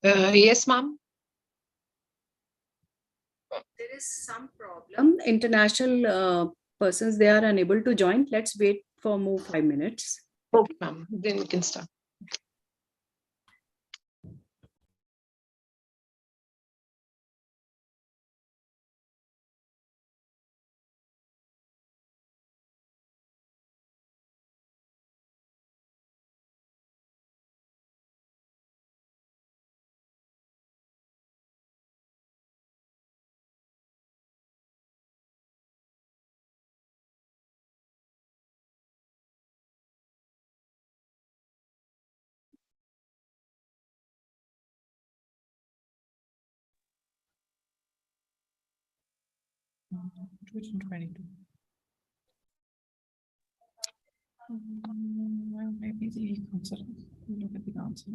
Yes, ma'am. There is some problem. International persons, they are unable to join. Let's wait for more 5 minutes. Okay, ma'am. Then we can start. Maybe the answer. Look at the answer.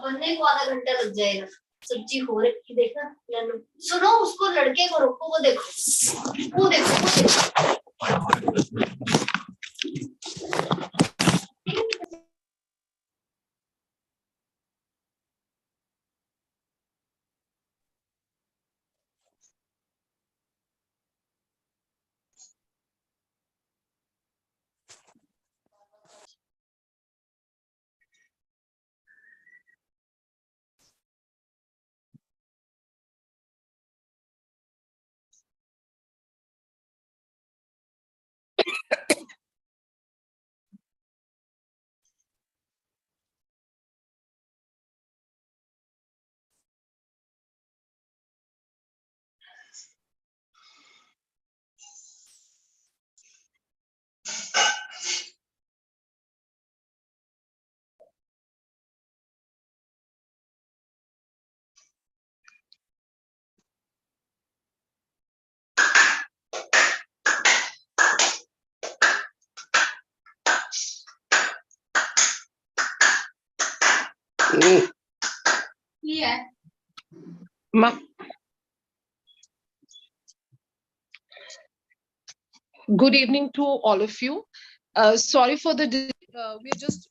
बनने को आधा घंटा लग जाएगा सब्जी हो रखी देखना सुनो उसको लड़के को रोको वो देखो वो देखो Yeah. Ma'am. Good evening to all of you. Sorry for the delay. We're just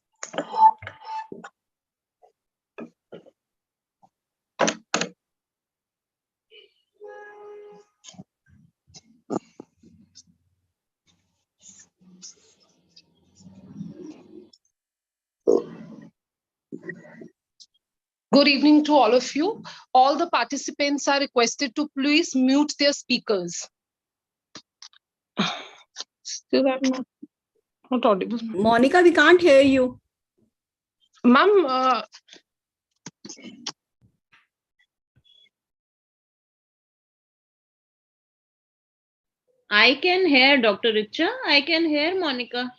Good evening to all of you. All the participants are requested to please mute their speakers. Still, I'm not audible. Monica, we can't hear you. Ma'am, I can hear Dr. Richa. I can hear Monica.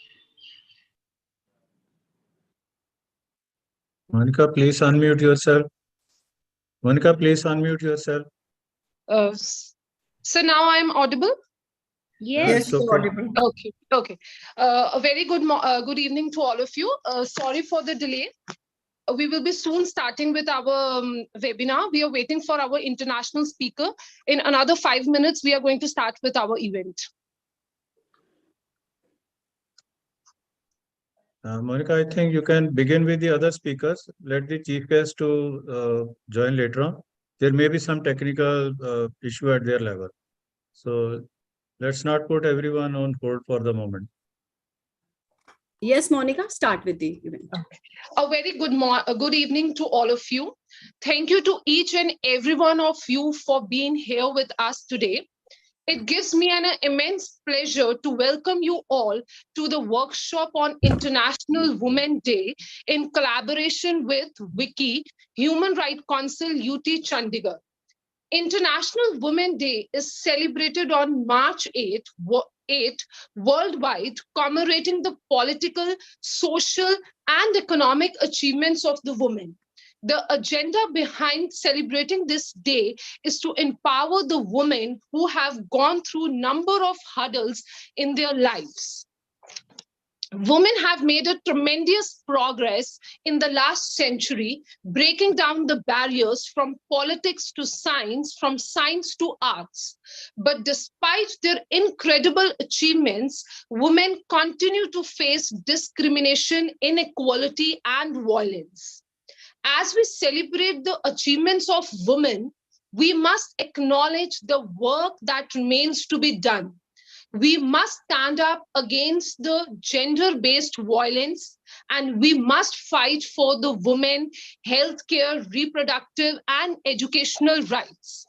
Monica, please unmute yourself. Monica, please unmute yourself. so now I'm audible? Yes. It's okay. Okay. A very good evening to all of you. Sorry for the delay. We will be soon starting with our webinar. We are waiting for our international speaker. In another 5 minutes, we are going to start with our event. Monica, I think you can begin with the other speakers. Let the chief guest to join later on. There may be some technical issue at their level. So let's not put everyone on hold for the moment. Yes, Monica, start with the event. A very good evening to all of you. Thank you to each and every one of you for being here with us today. It gives me an immense pleasure to welcome you all to the workshop on International Women's Day in collaboration with WICI, Human Rights Council, UT Chandigarh. International Women's Day is celebrated on March 8 worldwide, commemorating the political, social, and economic achievements of the women. The agenda behind celebrating this day is to empower the women who have gone through a number of hurdles in their lives. Women have made a tremendous progress in the last century, breaking down the barriers from politics to science, from science to arts. But despite their incredible achievements, women continue to face discrimination, inequality, and violence. As we celebrate the achievements of women, we must acknowledge the work that remains to be done. We must stand up against the gender-based violence, and we must fight for the women, healthcare, reproductive, and educational rights.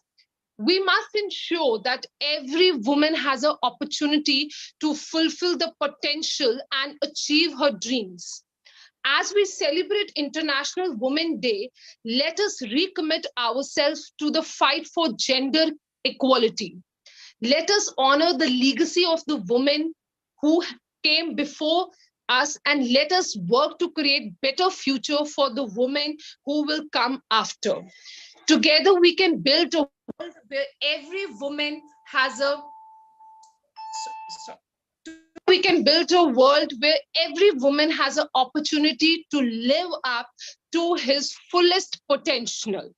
We must ensure that every woman has an opportunity to fulfill the potential and achieve her dreams. As we celebrate International Women's Day, let us recommit ourselves to the fight for gender equality. Let us honor the legacy of the women who came before us, and let us work to create better future for the women who will come after. Together we can build a world where every woman has a we can build a world where every woman has an opportunity to live up to his fullest potential.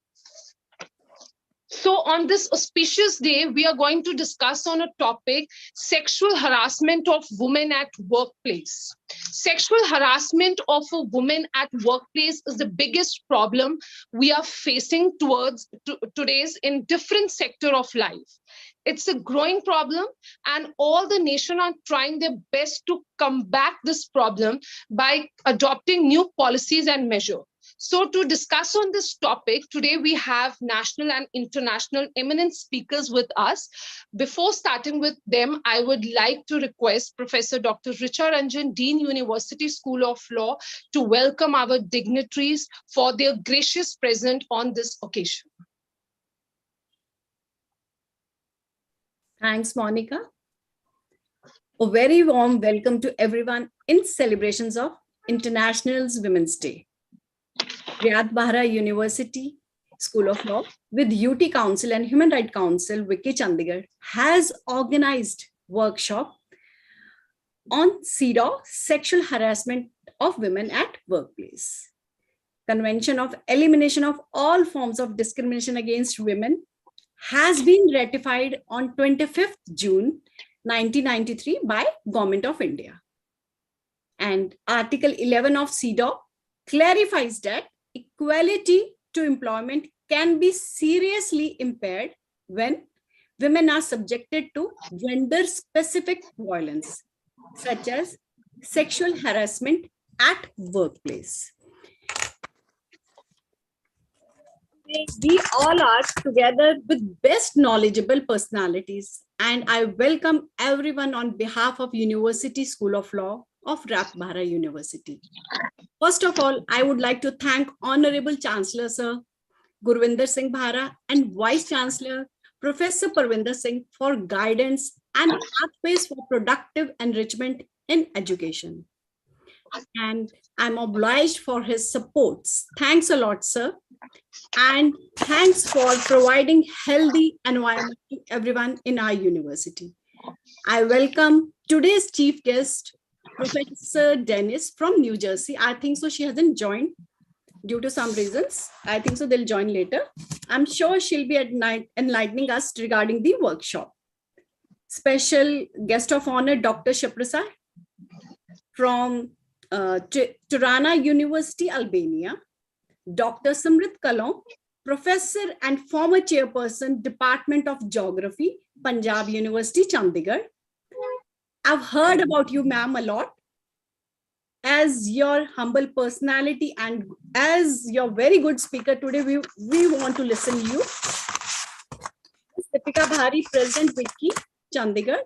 So on this auspicious day, we are going to discuss on a topic, sexual harassment of women at workplace. Sexual harassment of a woman at workplace is the biggest problem we are facing today's in different sector of life. It's a growing problem, and all the nations are trying their best to combat this problem by adopting new policies and measures. So to discuss on this topic, today we have national and international eminent speakers with us. Before starting with them, I would like to request Professor Dr. Richa Ranjan, Dean, University School of Law, to welcome our dignitaries for their gracious presence on this occasion. Thanks, Monica. A very warm welcome to everyone in celebrations of International Women's Day. Riyadh Bahra University School of Law with UT Council and Human Rights Council, WICI Chandigarh, has organized workshop on CEDAW, sexual harassment of women at workplace. Convention of Elimination of All Forms of Discrimination Against Women has been ratified on 25th June 1993 by Government of India. And Article 11 of CEDAW clarifies that equality to employment can be seriously impaired when women are subjected to gender-specific violence, such as sexual harassment at workplace. We all are together with best knowledgeable personalities, and I welcome everyone on behalf of University School of Law of Riyadh Bahra University. First of all, I would like to thank Honorable Chancellor Sir Gurvinder Singh Bhara and Vice Chancellor Professor Parvinder Singh for guidance and pathways for productive enrichment in education. And I'm obliged for his supports. Thanks a lot, sir. And thanks for providing healthy environment to everyone in our university. I welcome today's chief guest, Professor Dennis from New Jersey. I think so she hasn't joined due to some reasons. I think so they'll join later. I'm sure she'll be enlightening us regarding the workshop. Special guest of honor, Dr. Shaprasad from Tirana University, Albania. Dr. Samrit Kalon, Professor and former Chairperson, Department of Geography, Punjab University, Chandigarh. I've heard about you, ma'am, a lot. As your humble personality and as your very good speaker today, we want to listen to you. Deepika Bhari, President, Wiki, Chandigarh.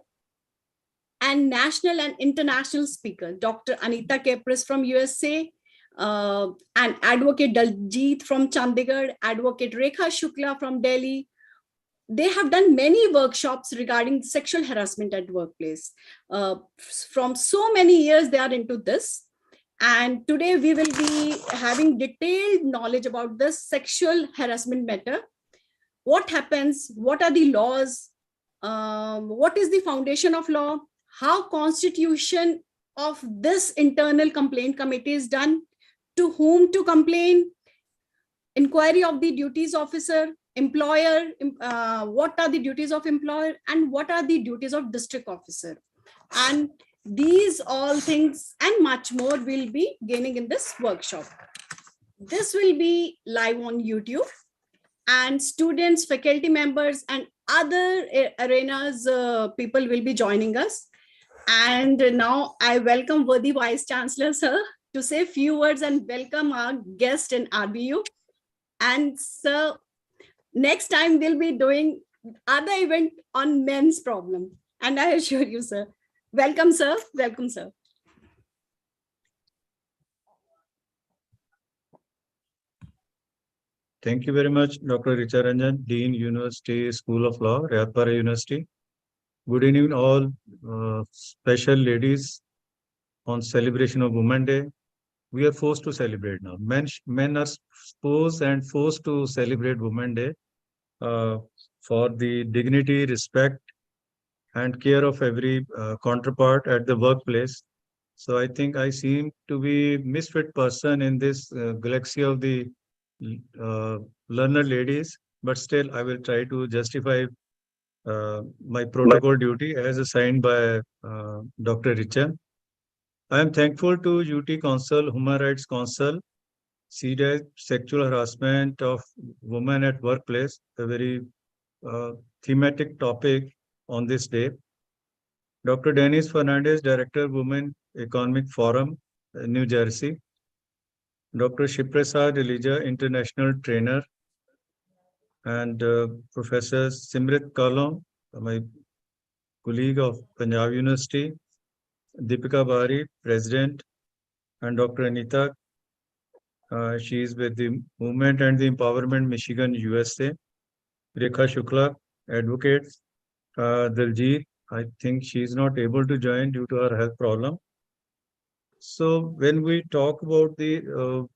And national and international speaker, Dr. Anita Kepris from USA, and Advocate Daljit from Chandigarh, Advocate Rekha Shukla from Delhi. They have done many workshops regarding sexual harassment at workplace. From so many years, they are into this. And today we will be having detailed knowledge about this sexual harassment matter. What happens? What are the laws? What is the foundation of law? How constitution of this internal complaint committee is done, to whom to complain, inquiry of the duties officer, employer, what are the duties of employer and what are the duties of district officer. And these all things and much more will be gaining in this workshop. This will be live on YouTube, and students, faculty members and other arenas people will be joining us. And now I welcome worthy Vice Chancellor, sir, to say a few words and welcome our guest in RBU. And sir, next time we'll be doing other event on men's problem. And I assure you, sir. Welcome, sir. Welcome, sir. Thank you very much, Dr. Richa Ranjan, Dean, University School of Law, Riyadh Bahra University. Good evening, all special ladies on celebration of Women's Day. We are forced to celebrate now. Men are supposed and forced to celebrate Women's Day for the dignity, respect, and care of every counterpart at the workplace. So I think I seem to be misfit person in this galaxy of the learned ladies, but still I will try to justify my protocol duty as assigned by Dr. Richa. I am thankful to UT Council, Human Rights Council, CEDAW, Sexual Harassment of Women at Workplace, a very thematic topic on this day. Dr. Dennis Fernandez, Director, Women Economic Forum, New Jersey. Dr. Shiprasad Elija, International Trainer. And Professor Simrit Kalon, my colleague of Punjab University. Deepika Bhari, President, and Dr. Anita. She is with the Movement and the Empowerment, Michigan, USA. Rekha Shukla, Advocate. Daljit, I think she is not able to join due to her health problem. So when we talk about the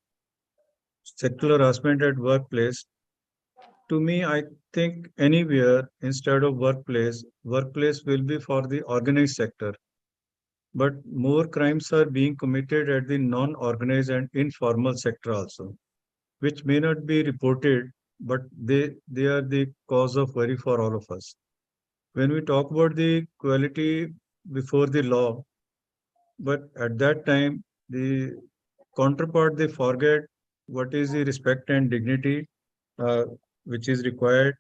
sexual harassment at workplace, to me, I think anywhere instead of workplace will be for the organized sector. But more crimes are being committed at the non-organized and informal sector also. which may not be reported, but they are the cause of worry for all of us. When we talk about the equality before the law, but at that time, the counterpart, they forget what is the respect and dignity uh, which is required.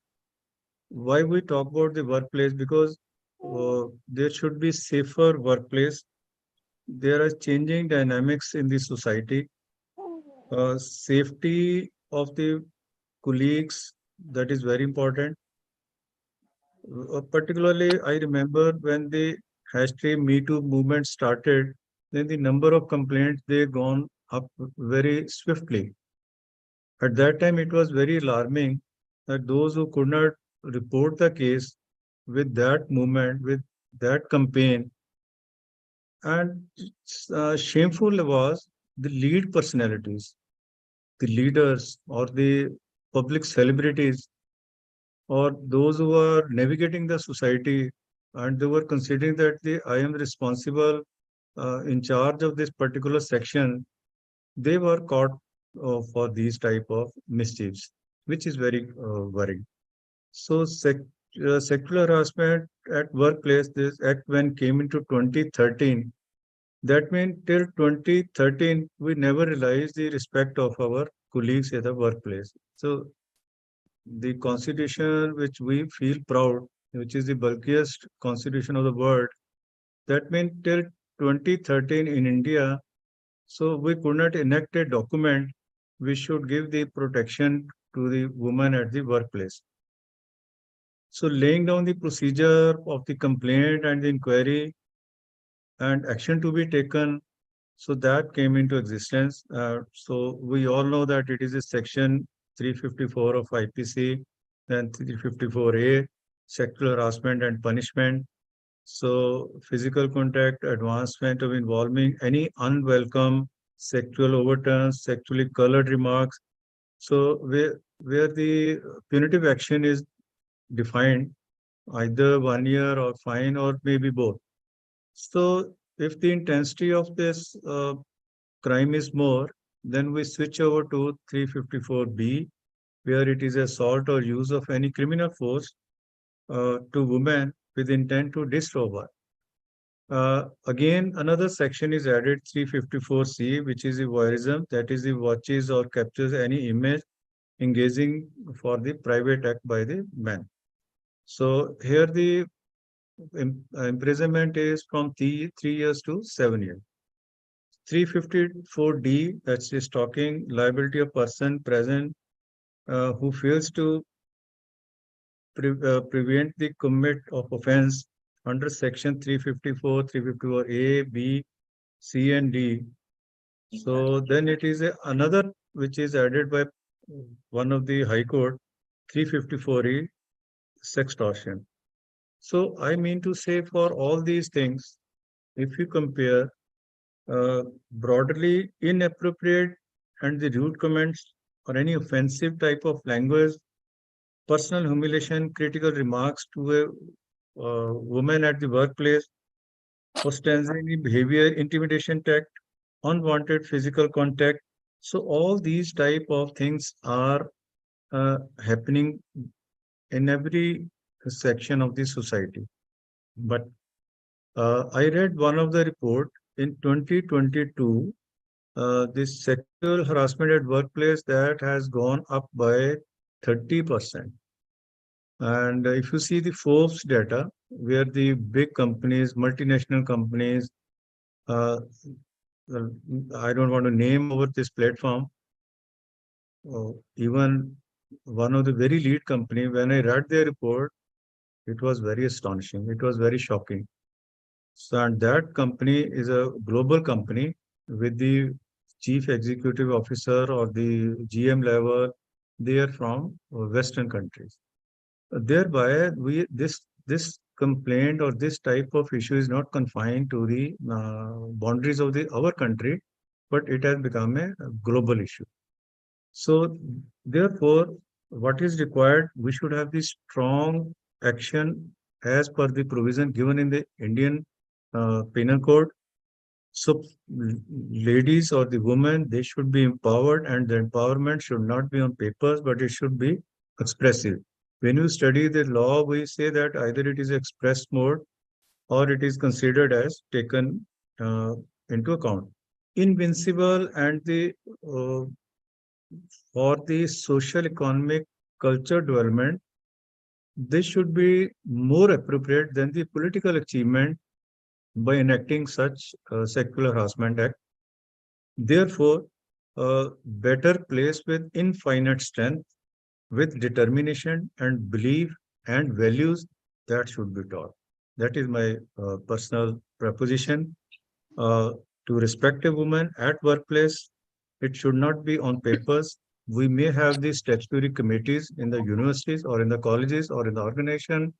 Why we talk about the workplace? Because there should be safer workplace. There are changing dynamics in the society. Safety of the colleagues, that is very important. Particularly, I remember when the hashtag Me Too movement started, then the number of complaints they gone up very swiftly. At that time, it was very alarming that those who could not report the case with that movement, with that campaign, and shameful was the lead personalities, the leaders or the public celebrities or those who are navigating the society, and they were considering that I am responsible in charge of this particular section, they were caught for these type of mischiefs, which is very worrying. So sexual harassment at workplace, this act when came into 2013, that means till 2013 we never realized the respect of our colleagues at the workplace. So the constitution which we feel proud, which is the bulkiest constitution of the world, that means till 2013 in India, so we could not enact a document which should give the protection to the woman at the workplace. So laying down the procedure of the complaint and the inquiry and action to be taken, so that came into existence. So we all know that it is a section 354 of IPC and 354A, sexual harassment and punishment. So physical contact, advancement of involving any unwelcome sexual overtones, sexually colored remarks. So where the punitive action is defined, either 1 year or fine or maybe both. So if the intensity of this crime is more, then we switch over to 354B, where it is assault or use of any criminal force to women with intent to disrobe her. Again, another section is added, 354C, which is the voyeurism, that is the watches or captures any image engaging for the private act by the man. So here the imprisonment is from 3 years to 7 years. 354D, that's the stalking, liability of person present who fails to prevent the commit of offense under section 354, 354A, B, C, and D. So then it is another which is added by one of the High Court, 354E, sextortion. So I mean to say, for all these things, if you compare broadly inappropriate and the rude comments or any offensive type of language, personal humiliation, critical remarks to a woman at the workplace, ostensible behavior, intimidation tact, unwanted physical contact. So all these type of things are happening in every section of the society. But I read one of the report in 2022, this sexual harassment at workplace that has gone up by 30%. And if you see the Forbes data, where the big companies, multinational companies, uh, I don't want to name over this platform, even one of the very lead company, when I read their report, it was very astonishing. It was very shocking. So, and that company is a global company with the chief executive officer or the GM level. They are from Western countries. Thereby, this complaint or this type of issue is not confined to the boundaries of our country, but it has become a global issue. So, therefore, what is required? We should have this strong action as per the provision given in the Indian Penal Code. So ladies or the women, they should be empowered, and the empowerment should not be on papers, but it should be expressive. When you study the law, we say that either it is expressed mode or it is considered as taken into account. Invincible and the for the social, economic, culture development, this should be more appropriate than the political achievement by enacting such Sexual Harassment Act. Therefore, a better place with infinite strength, with determination and belief and values that should be taught. That is my personal proposition. To respect a woman at workplace, it should not be on papers. We may have these statutory committees in the universities or in the colleges or in the organization,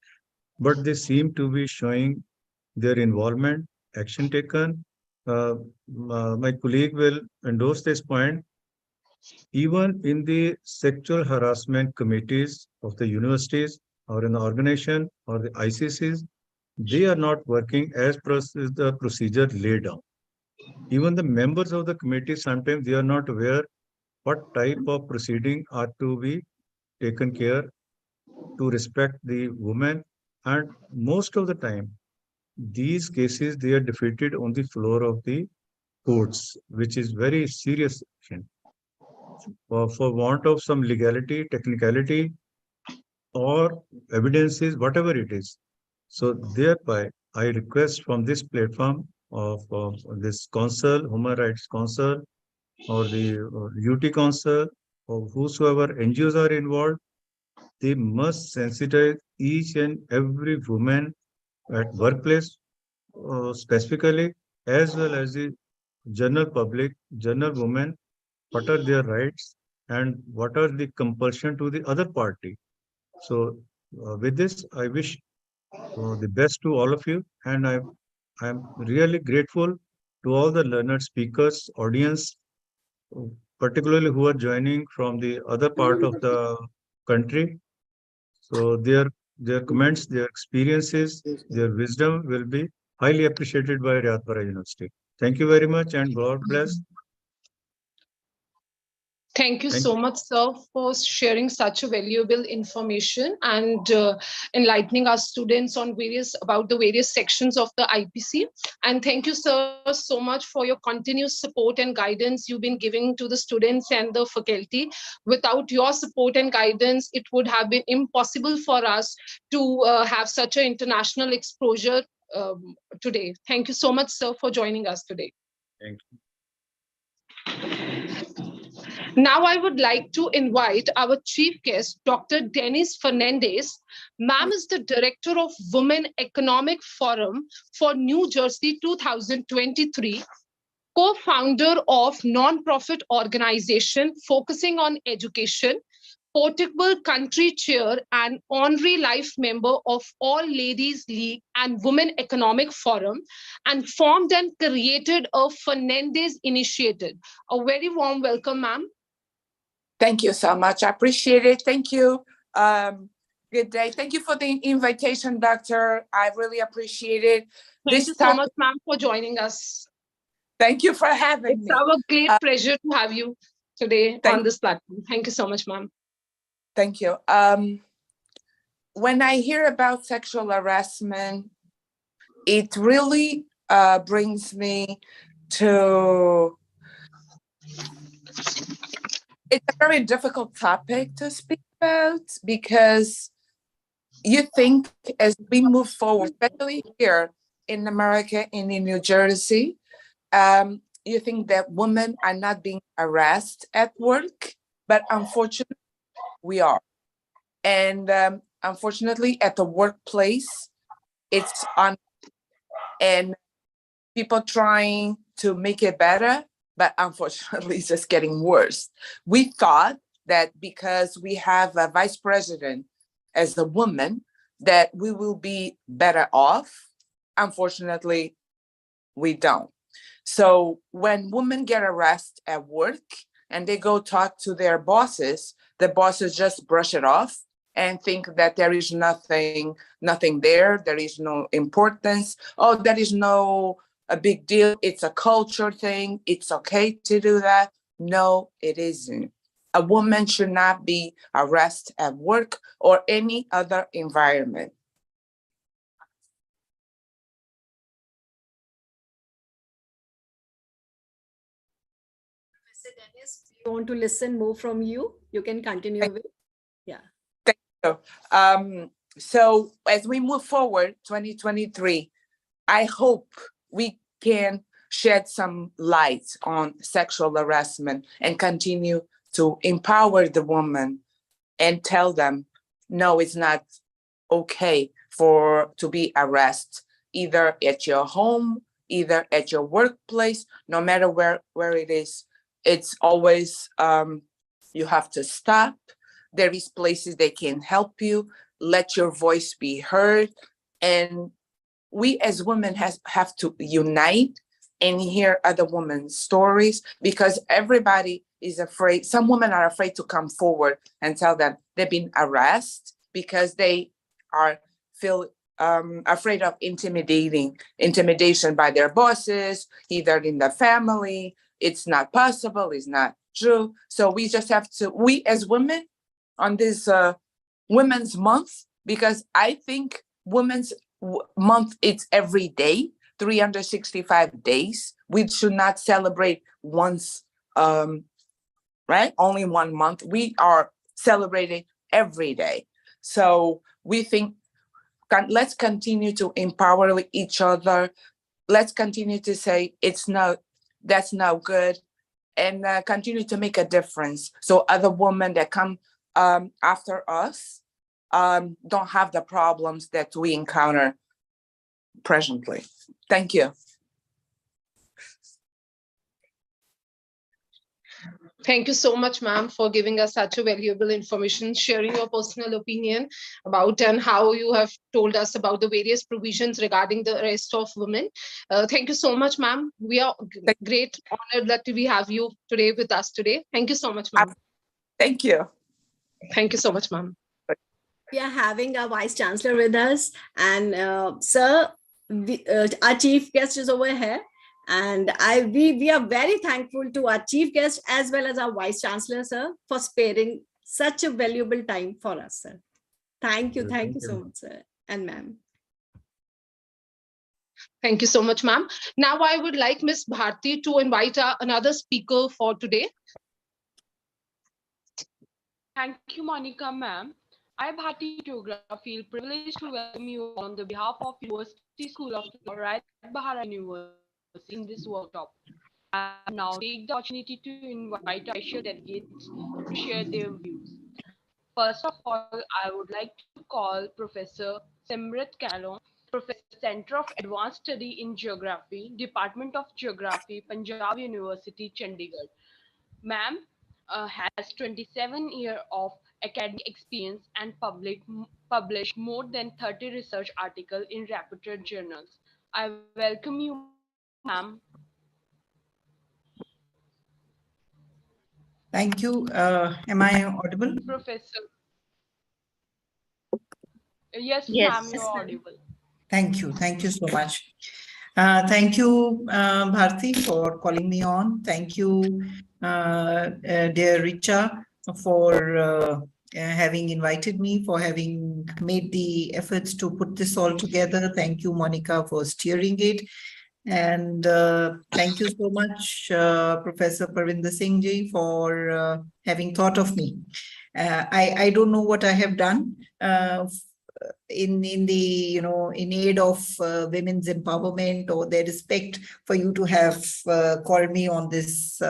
but they seem to be showing their involvement, action taken. My colleague will endorse this point. Even in the sexual harassment committees of the universities or in the organization or the ICCs, they are not working as the procedure laid down. Even the members of the committee, sometimes they are not aware what type of proceeding are to be taken care to respect the woman. And most of the time, these cases, they are defeated on the floor of the courts, which is very serious action. For want of some legality, technicality, or evidences, whatever it is. So thereby, I request from this platform of this council, Human Rights Council, or the UT Council, or whosoever NGOs are involved, they must sensitize each and every woman at workplace, specifically, as well as the general public, general women, what are their rights and what are the compulsion to the other party. So with this, I wish the best to all of you, and I'm really grateful to all the learned speakers, audience, particularly who are joining from the other part of the country. So their comments, their experiences, their wisdom will be highly appreciated by Riyadh University. Thank you very much, and God bless. Thank you Thank so much, sir, for sharing such a valuable information and enlightening our students on about the various sections of the IPC. And thank you, sir, so much for your continuous support and guidance you've been giving to the students and the faculty. Without your support and guidance, it would have been impossible for us to have such an international exposure today. Thank you so much, sir, for joining us today. Thank you. Now, I would like to invite our chief guest, Dr. Denise Fernandez. Ma'am is the director of Women Economic Forum for New Jersey 2023, co-founder of non-profit organization focusing on education, portable country chair and honorary life member of All Ladies League and Women Economic Forum, and formed and created a Fernandez Initiative. A very warm welcome, ma'am. Thank you so much. I appreciate it. Thank you. Good day. Thank you for the invitation, Doctor. I really appreciate it. Thank you so much, ma'am, for joining us. Thank you for having me. It's our great pleasure to have you today on this platform. Thank you so much, ma'am. Thank you. When I hear about sexual harassment, it really brings me to... It's a very difficult topic to speak about because you think as we move forward, especially here in America and in New Jersey, you think that women are not being harassed at work, but unfortunately we are. And unfortunately at the workplace, it's on, and people trying to make it better, but unfortunately it's just getting worse. We thought that because we have a vice president as a woman, that we will be better off. Unfortunately, we don't. So when women get harassed at work and they go talk to their bosses, the bosses just brush it off and think that there is nothing there is no importance. Oh, there is no a big deal. It's a culture thing. It's okay to do that. No, it isn't. A woman should not be harassed at work or any other environment. Mr. Dennis, we want to listen more from you. You can continue with. Yeah. So as we move forward, 2023, I hope we can shed some light on sexual harassment and continue to empower the woman and tell them, no, it's not okay to be harassed, either at your home, either at your workplace, no matter where it is. It's always, you have to stop. There is places they can help you, let your voice be heard. And we as women have to unite and hear other women's stories, because everybody is afraid. Some women are afraid to come forward and tell them they've been harassed because they feel afraid of intimidation by their bosses, either in the family. It's not possible, it's not true. So we just have to, we as women on this Women's Month, because I think Women's Month, it's every day, 365 days. We should not celebrate once, right? Only 1 month. We are celebrating every day. So we think, let's continue to empower each other. Let's continue to say that's not good, and continue to make a difference. So other women that come after us don't have the problems that we encounter presently. Thank you. Thank you so much, ma'am, for giving us such a valuable information, sharing your personal opinion about and how you have told us about the various provisions regarding the arrest of women. Thank you so much, ma'am. We are great honored that we have you today with us today. Thank you so much, ma'am. Thank you. Thank you so much, ma'am. We are having our Vice Chancellor with us, and sir, our chief guest is over here. And we are very thankful to our chief guest as well as our Vice Chancellor, sir, for sparing such a valuable time for us, sir. Thank you. Thank you so much, sir and ma'am. Thank you so much, ma'am. Now I would like Ms. Bharti to invite another speaker for today. Thank you, Monica, ma'am. I, Bharti Chogra, feel privileged to welcome you on the behalf of University School of Law, Rajat Bahara University, in this workshop. I now take the opportunity to invite our special delegates to share their views. First of all, I would like to call Professor Simrit Kalon, Professor, Center of Advanced Study in Geography, Department of Geography, Punjab University, Chandigarh. Ma'am has 27 years of academic experience and published more than 30 research articles in reputed journals. I welcome you, ma'am. Thank you. Am I audible? Professor. Yes, Yes. ma'am, you're audible. Thank you. Thank you so much. Thank you, Bharti, for calling me on. Thank you, dear Richa, for having invited me, for having made the efforts to put this all together. Thank you, Monica, for steering it. And thank you so much, Professor Parvinder Singh Ji, for having thought of me. I don't know what I have done in the in aid of women's empowerment or their respect for you to have called me on this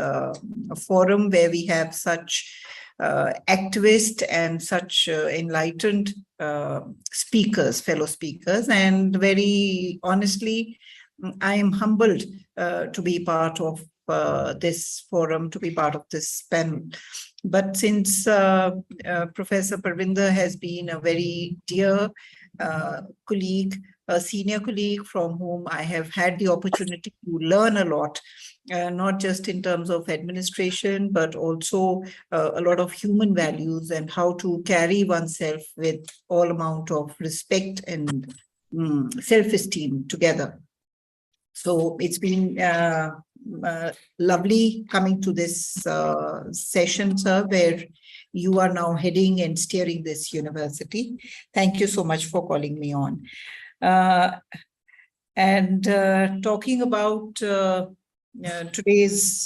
forum where we have such activists and such enlightened speakers, fellow speakers, and very honestly, I am humbled to be part of this forum, to be part of this panel. But since Professor Parvinder has been a very dear colleague, a senior colleague from whom I have had the opportunity to learn a lot, not just in terms of administration, but also a lot of human values and how to carry oneself with all amount of respect and self-esteem together. So it's been lovely coming to this session, sir, where you are now heading and steering this university. Thank you so much for calling me on. And talking about today's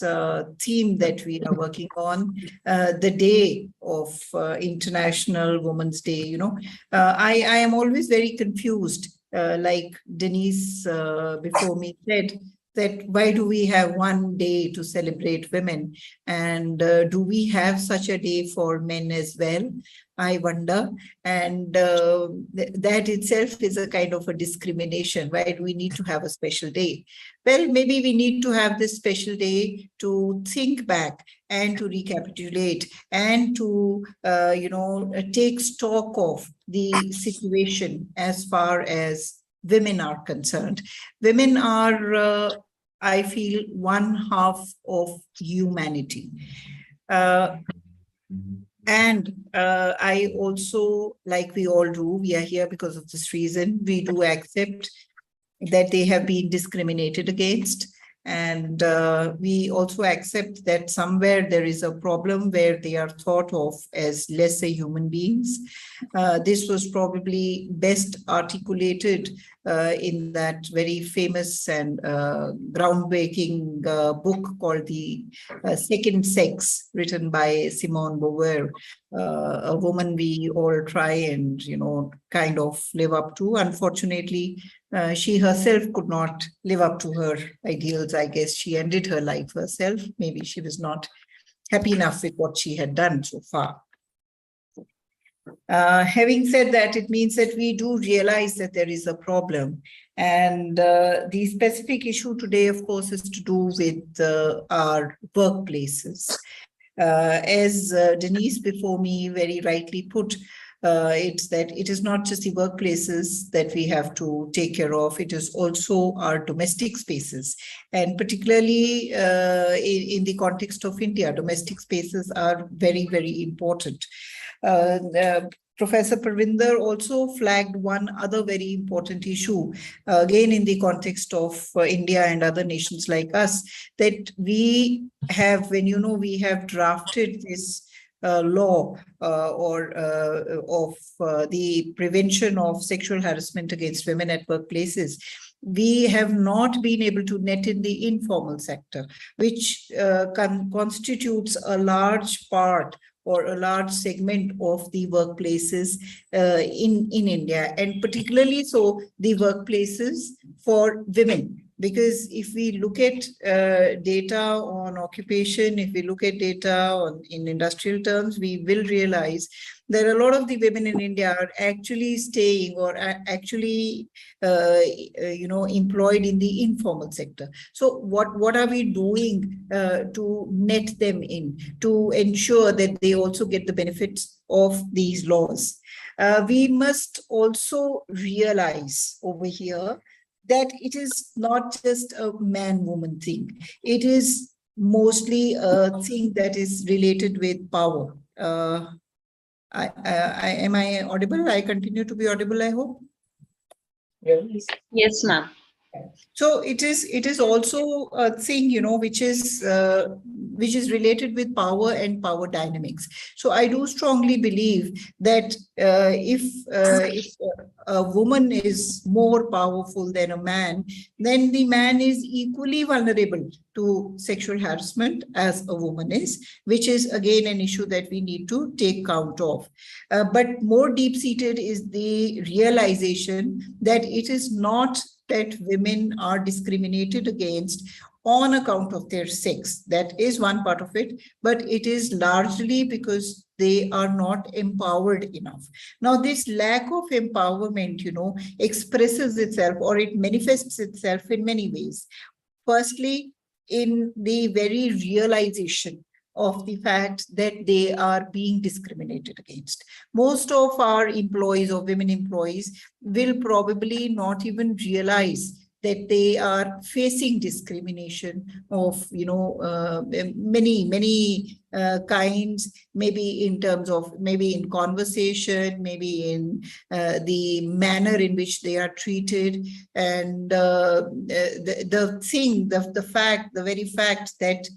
theme that we are working on, the day of International Women's Day, you know, I am always very confused, like Denise before me said, that why do we have one day to celebrate women? And do we have such a day for men as well? I wonder. And that itself is a kind of a discrimination. Why do we need to have a special day? Well, maybe we need to have this special day to think back and to recapitulate and to, take stock of the situation as far as women are concerned. Women are, I feel, one half of humanity. And I also, like we all do, we are here because of this reason, we do accept that they have been discriminated against. And we also accept that somewhere there is a problem where they are thought of as lesser human beings. This was probably best articulated in that very famous and groundbreaking book called The Second Sex, written by Simone Beauvoir, a woman we all try and, kind of live up to. Unfortunately, she herself could not live up to her ideals. I guess she ended her life herself. Maybe she was not happy enough with what she had done so far. Having said that, it means that we do realize that there is a problem. And the specific issue today, of course, is to do with our workplaces. As Denise before me very rightly put, it's that it is not just the workplaces that we have to take care of, it is also our domestic spaces. And particularly in the context of India, domestic spaces are very, very important. Professor Parvinder also flagged one other very important issue, again in the context of India and other nations like us, that we have, when we have drafted this law of the prevention of sexual harassment against women at workplaces, we have not been able to net in the informal sector, which constitutes a large part or a large segment of the workplaces in India, and particularly so the workplaces for women. Because if we look at data on occupation, if we look at data in industrial terms, we will realize that a lot of the women in India are actually staying or actually, employed in the informal sector. So what are we doing to net them in, to ensure that they also get the benefits of these laws? We must also realize over here that it is not just a man-woman thing. It is mostly a thing that is related with power. Am I audible? I continue to be audible, I hope. Yes, ma'am. So it is also a thing, which is related with power and power dynamics. So I do strongly believe that if a woman is more powerful than a man, then the man is equally vulnerable to sexual harassment as a woman is, which is again an issue that we need to take count of. But more deep-seated is the realization that it is not that women are discriminated against on account of their sex. That is one part of it, but it is largely because they are not empowered enough. Now, this lack of empowerment, expresses itself, or it manifests itself in many ways. Firstly, in the very realization of the fact that they are being discriminated against. Most of our employees or women employees will probably not even realize that they are facing discrimination of, many kinds, maybe in terms of, maybe in conversation, maybe in the manner in which they are treated, and the very fact that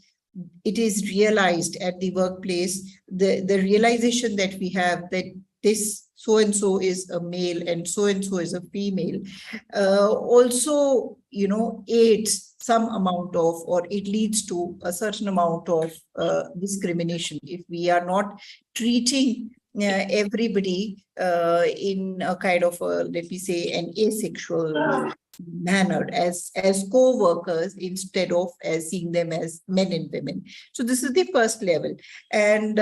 it is realized at the workplace, the realization that we have that this so-and-so is a male and so-and-so is a female, also, aids some amount of, or it leads to a certain amount of discrimination. If we are not treating everybody in a kind of, let me say, an asexual manner as co-workers, instead of as seeing them as men and women. So this is the first level. And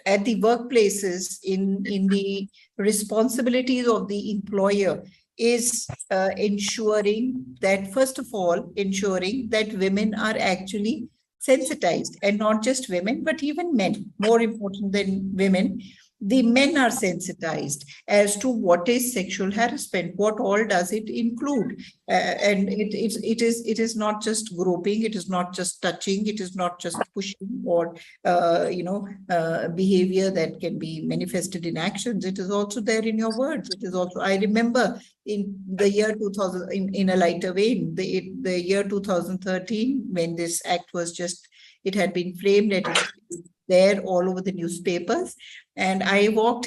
at the workplaces, in the responsibilities of the employer is ensuring that, first of all, ensuring that women are actually sensitized, and not just women, but even men. More important than women, the men are sensitized as to what is sexual harassment, what all does it include, and it is not just groping, it is not just touching, it is not just pushing or behavior that can be manifested in actions. It is also there in your words. It is also, I remember in the year 2000, in a lighter vein, the year 2013, when this act was just, it had been framed and it was there all over the newspapers. And I was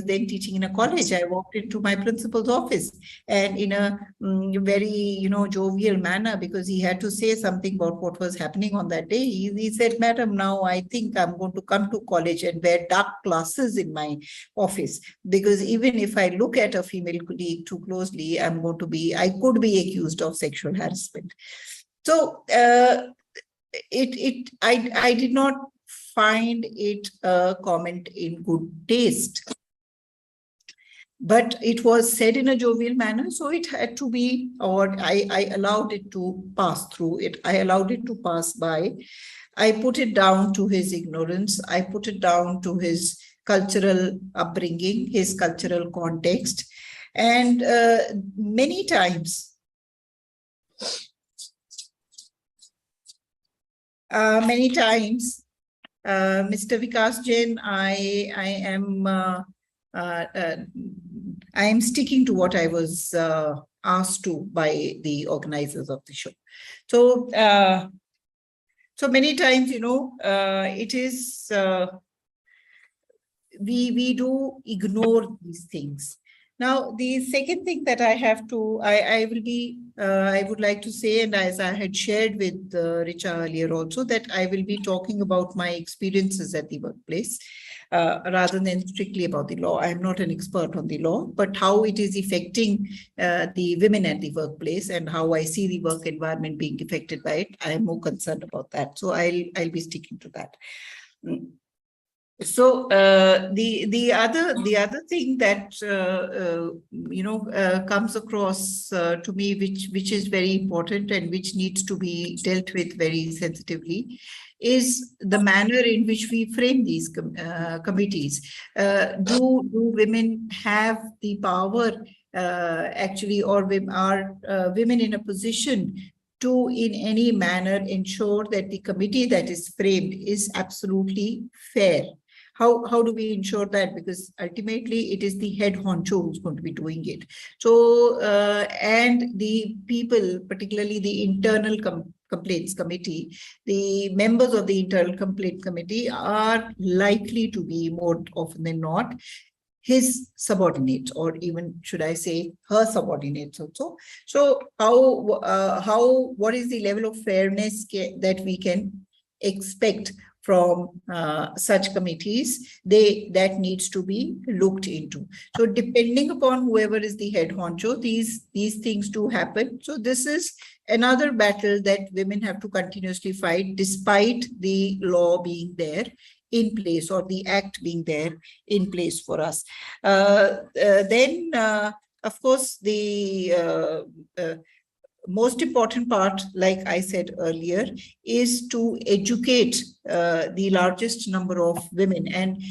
then teaching in a college. I walked into my principal's office, and in a very, jovial manner, because he had to say something about what was happening on that day. He said, "Madam, now I think I'm going to come to college and wear dark glasses in my office, because even if I look at a female colleague too closely, I could be accused of sexual harassment." So I did not find it a comment in good taste, but it was said in a jovial manner, so it had to be, or I allowed it to pass through it. I allowed it to pass by. I put it down to his ignorance. I put it down to his cultural upbringing, his cultural context. And many times, Mr. Vikas Jain, I am sticking to what I was asked to by the organizers of the show. So, so many times, it is, we do ignore these things. Now, the second thing that I have to, I would like to say, and as I had shared with Richa earlier also, that I will be talking about my experiences at the workplace rather than strictly about the law. I'm not an expert on the law, but how it is affecting the women at the workplace and how I see the work environment being affected by it. I am more concerned about that. So I'll be sticking to that. So the other thing that comes across to me, which is very important and which needs to be dealt with very sensitively, is the manner in which we frame these committees. Do women have the power actually, or are women in a position to in any manner ensure that the committee that is framed is absolutely fair? How do we ensure that? Because ultimately it is the head honcho who's going to be doing it. So, and the people, particularly the internal complaints committee, the members of the internal complaint committee are likely to be, more often than not, his subordinates, or even should I say her subordinates also. So what is the level of fairness that we can expect from such committees? That needs to be looked into. So depending upon whoever is the head honcho, these things do happen. So this is another battle that women have to continuously fight, despite the law being there in place, or the act being there in place for us. Then, of course, the most important part, like I said earlier, is to educate the largest number of women. And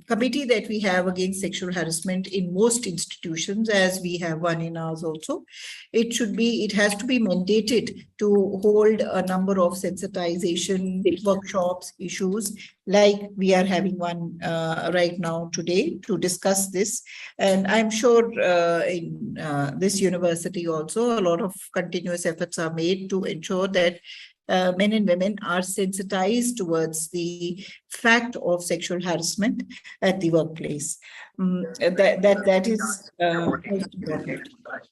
committee that we have against sexual harassment in most institutions, as we have one in ours also, it has to be mandated to hold a number of sensitization workshops, issues, like we are having one right now today to discuss this. And I'm sure in this university also, a lot of continuous efforts are made to ensure that men and women are sensitized towards the fact of sexual harassment at the workplace. That is most important.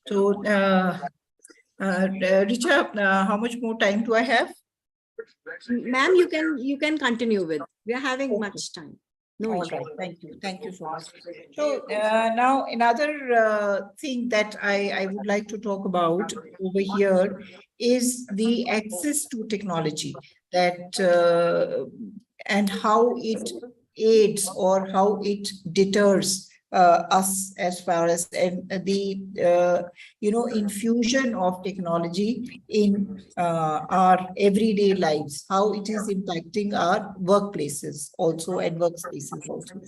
So, Richa, how much more time do I have? Ma'am, you can continue with. We are having much time. No All issue. right, thank you so much. So now another thing that I would like to talk about over here is the access to technology, that and how it aids or how it deters us as far as the infusion of technology in our everyday lives, how it is impacting our workplaces also and workspaces also.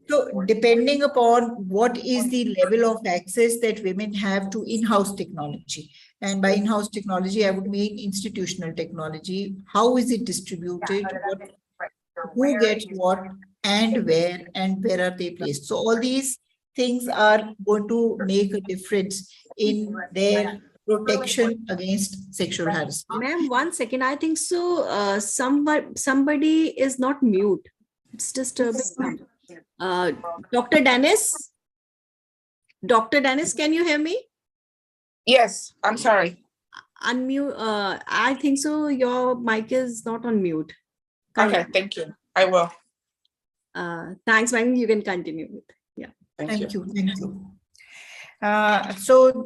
So depending upon what is the level of access that women have to in-house technology, and by in-house technology, I would mean institutional technology, how is it distributed, who gets what, and where are they placed. So all these things are going to make a difference in their protection against sexual harassment. Ma'am, 1 second. I think so. Somebody is not mute. It's disturbing. Dr. Dennis? Dr. Dennis, can you hear me? Yes, I'm sorry. Unmute. I think so. Your mic is not on mute. Okay, thank you. I will. Thanks, ma'am. You can continue with. Yeah. Thank you. So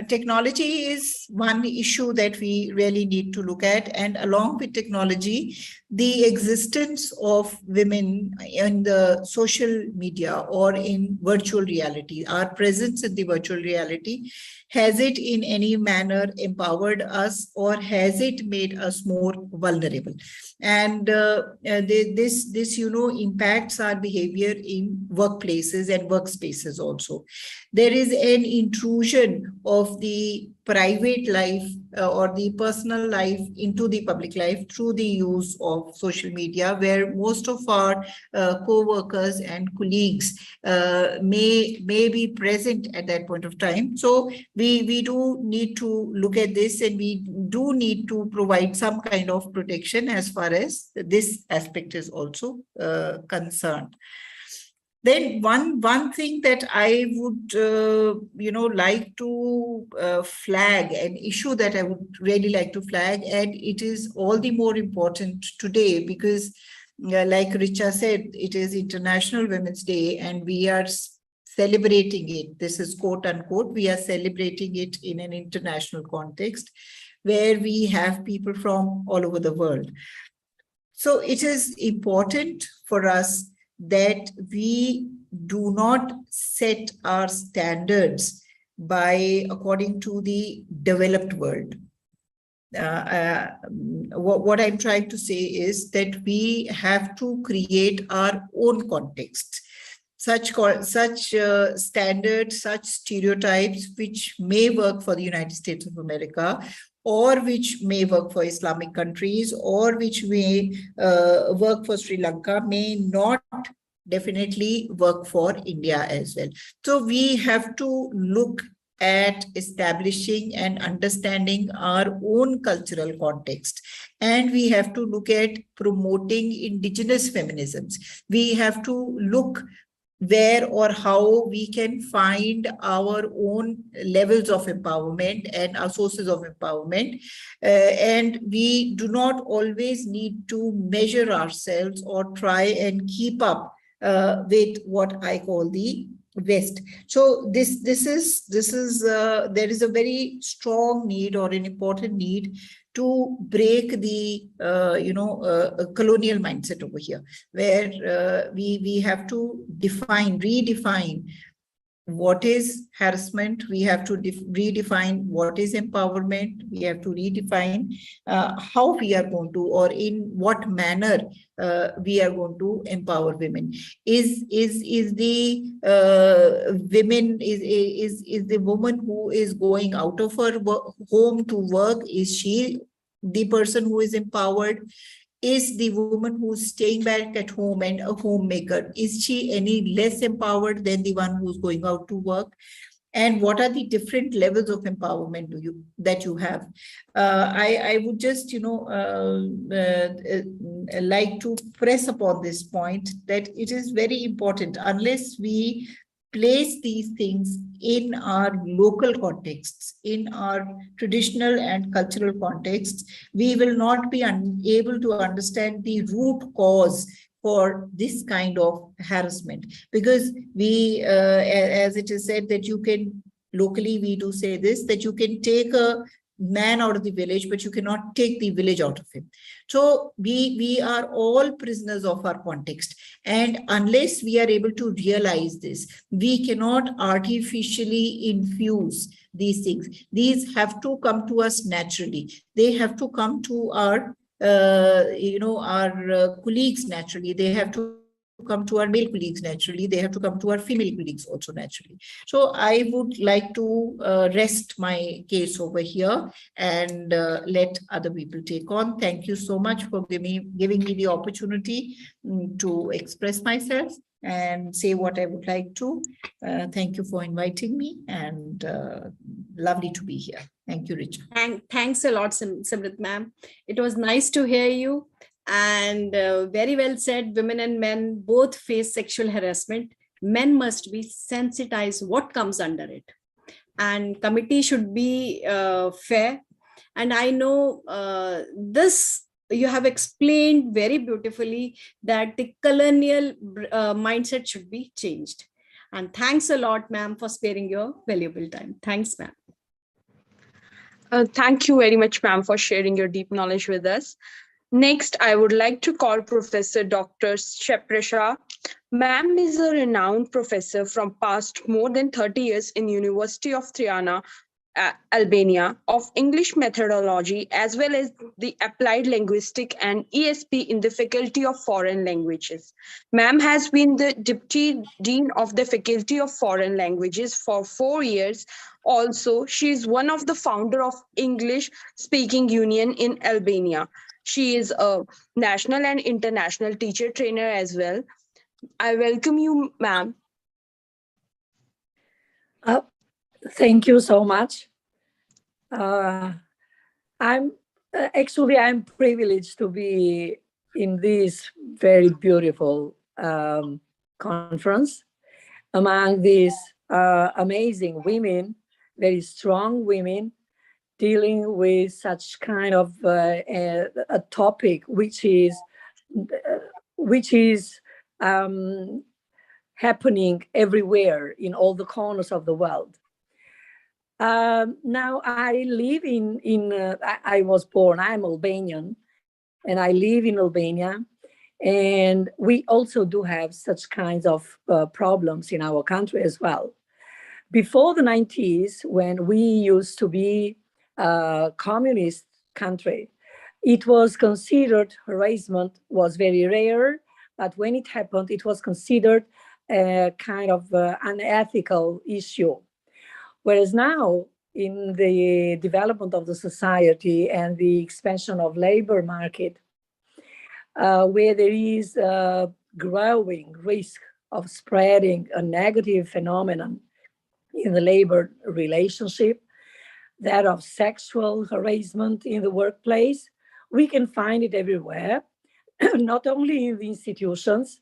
technology is one issue that we really need to look at, and along with technology, the existence of women in the social media or in virtual reality, our presence in the virtual reality, has it in any manner empowered us, or has it made us more vulnerable? And this impacts our behavior in workplaces and workspaces also. There is an intrusion of the private life or the personal life into the public life through the use of social media, where most of our co-workers and colleagues may be present at that point of time. So we do need to look at this, and we do need to provide some kind of protection as far as this aspect is also concerned. Then one thing that I would like to flag, an issue that I would really like to flag, and it is all the more important today because like Richa said, it is International Women's Day and we are celebrating it. This is quote unquote, we are celebrating it in an international context where we have people from all over the world. So it is important for us that we do not set our standards according to the developed world. What I'm trying to say is that we have to create our own context, such standards, such stereotypes which may work for the United States of America, or which may work for Islamic countries, or which may work for Sri Lanka, may not definitely work for India as well. So we have to look at establishing and understanding our own cultural context. And we have to look at promoting indigenous feminisms. We have to look where or how we can find our own levels of empowerment and our sources of empowerment. And we do not always need to measure ourselves or try and keep up with what I call the West. So there is a very strong need or an important need to break the colonial mindset over here, where we have to redefine what is harassment. We have to redefine what is empowerment. We have to redefine how we are going to, or in what manner we are going to empower women. Is the women, is the woman who is going out of her home to work, is she the person who is empowered? Is the woman who's staying back at home and a homemaker, is she any less empowered than the one who's going out to work? And what are the different levels of empowerment that you have? I would just, like to press upon this point that it is very important. Unless we place these things in our local contexts, in our traditional and cultural contexts, we will not be able to understand the root cause for this kind of harassment. Because we, as it is said, that you can, locally we do say this, that you can take a man out of the village, but you cannot take the village out of him. So we are all prisoners of our context. And unless we are able to realize this, we cannot artificially infuse these things. These have to come to us naturally. They have to come to our colleagues naturally. They have to come to our male colleagues naturally. They have to come to our female colleagues also naturally. So I would like to rest my case over here and let other people take on. Thank you so much for giving me the opportunity to express myself and say what I would like to. Thank you for inviting me, and lovely to be here. Thank you, Richa. Thanks a lot, Simrit ma'am. It was nice to hear you. And very well said. Women and men both face sexual harassment. Men must be sensitized what comes under it. And committee should be fair. And I know this, you have explained very beautifully that the colonial mindset should be changed. And thanks a lot, ma'am, for sparing your valuable time. Thanks, ma'am. Thank you very much, ma'am, for sharing your deep knowledge with us. Next, I would like to call Professor Dr. Sheprasha. Ma'am is a renowned professor from past more than 30 years in University of Tirana, Albania, of English methodology, as well as the applied linguistic and ESP in the Faculty of Foreign Languages. Ma'am has been the Deputy Dean of the Faculty of Foreign Languages for 4 years. Also, she is one of the founder of English Speaking Union in Albania. She is a national and international teacher trainer as well. I welcome you, ma'am. Thank you so much. I'm privileged to be in this very beautiful conference among these amazing women, very strong women, dealing with such kind of a topic which is happening everywhere in all the corners of the world. Now I live I was born, I'm Albanian, and I live in Albania. And we also do have such kinds of problems in our country as well. Before the 90s, when we used to be a communist country, it was considered harassment was very rare, but when it happened, it was considered a kind of unethical issue. Whereas now, in the development of the society and the expansion of labor market, where there is a growing risk of spreading a negative phenomenon in the labor relationship, that of sexual harassment in the workplace, we can find it everywhere, not only in the institutions,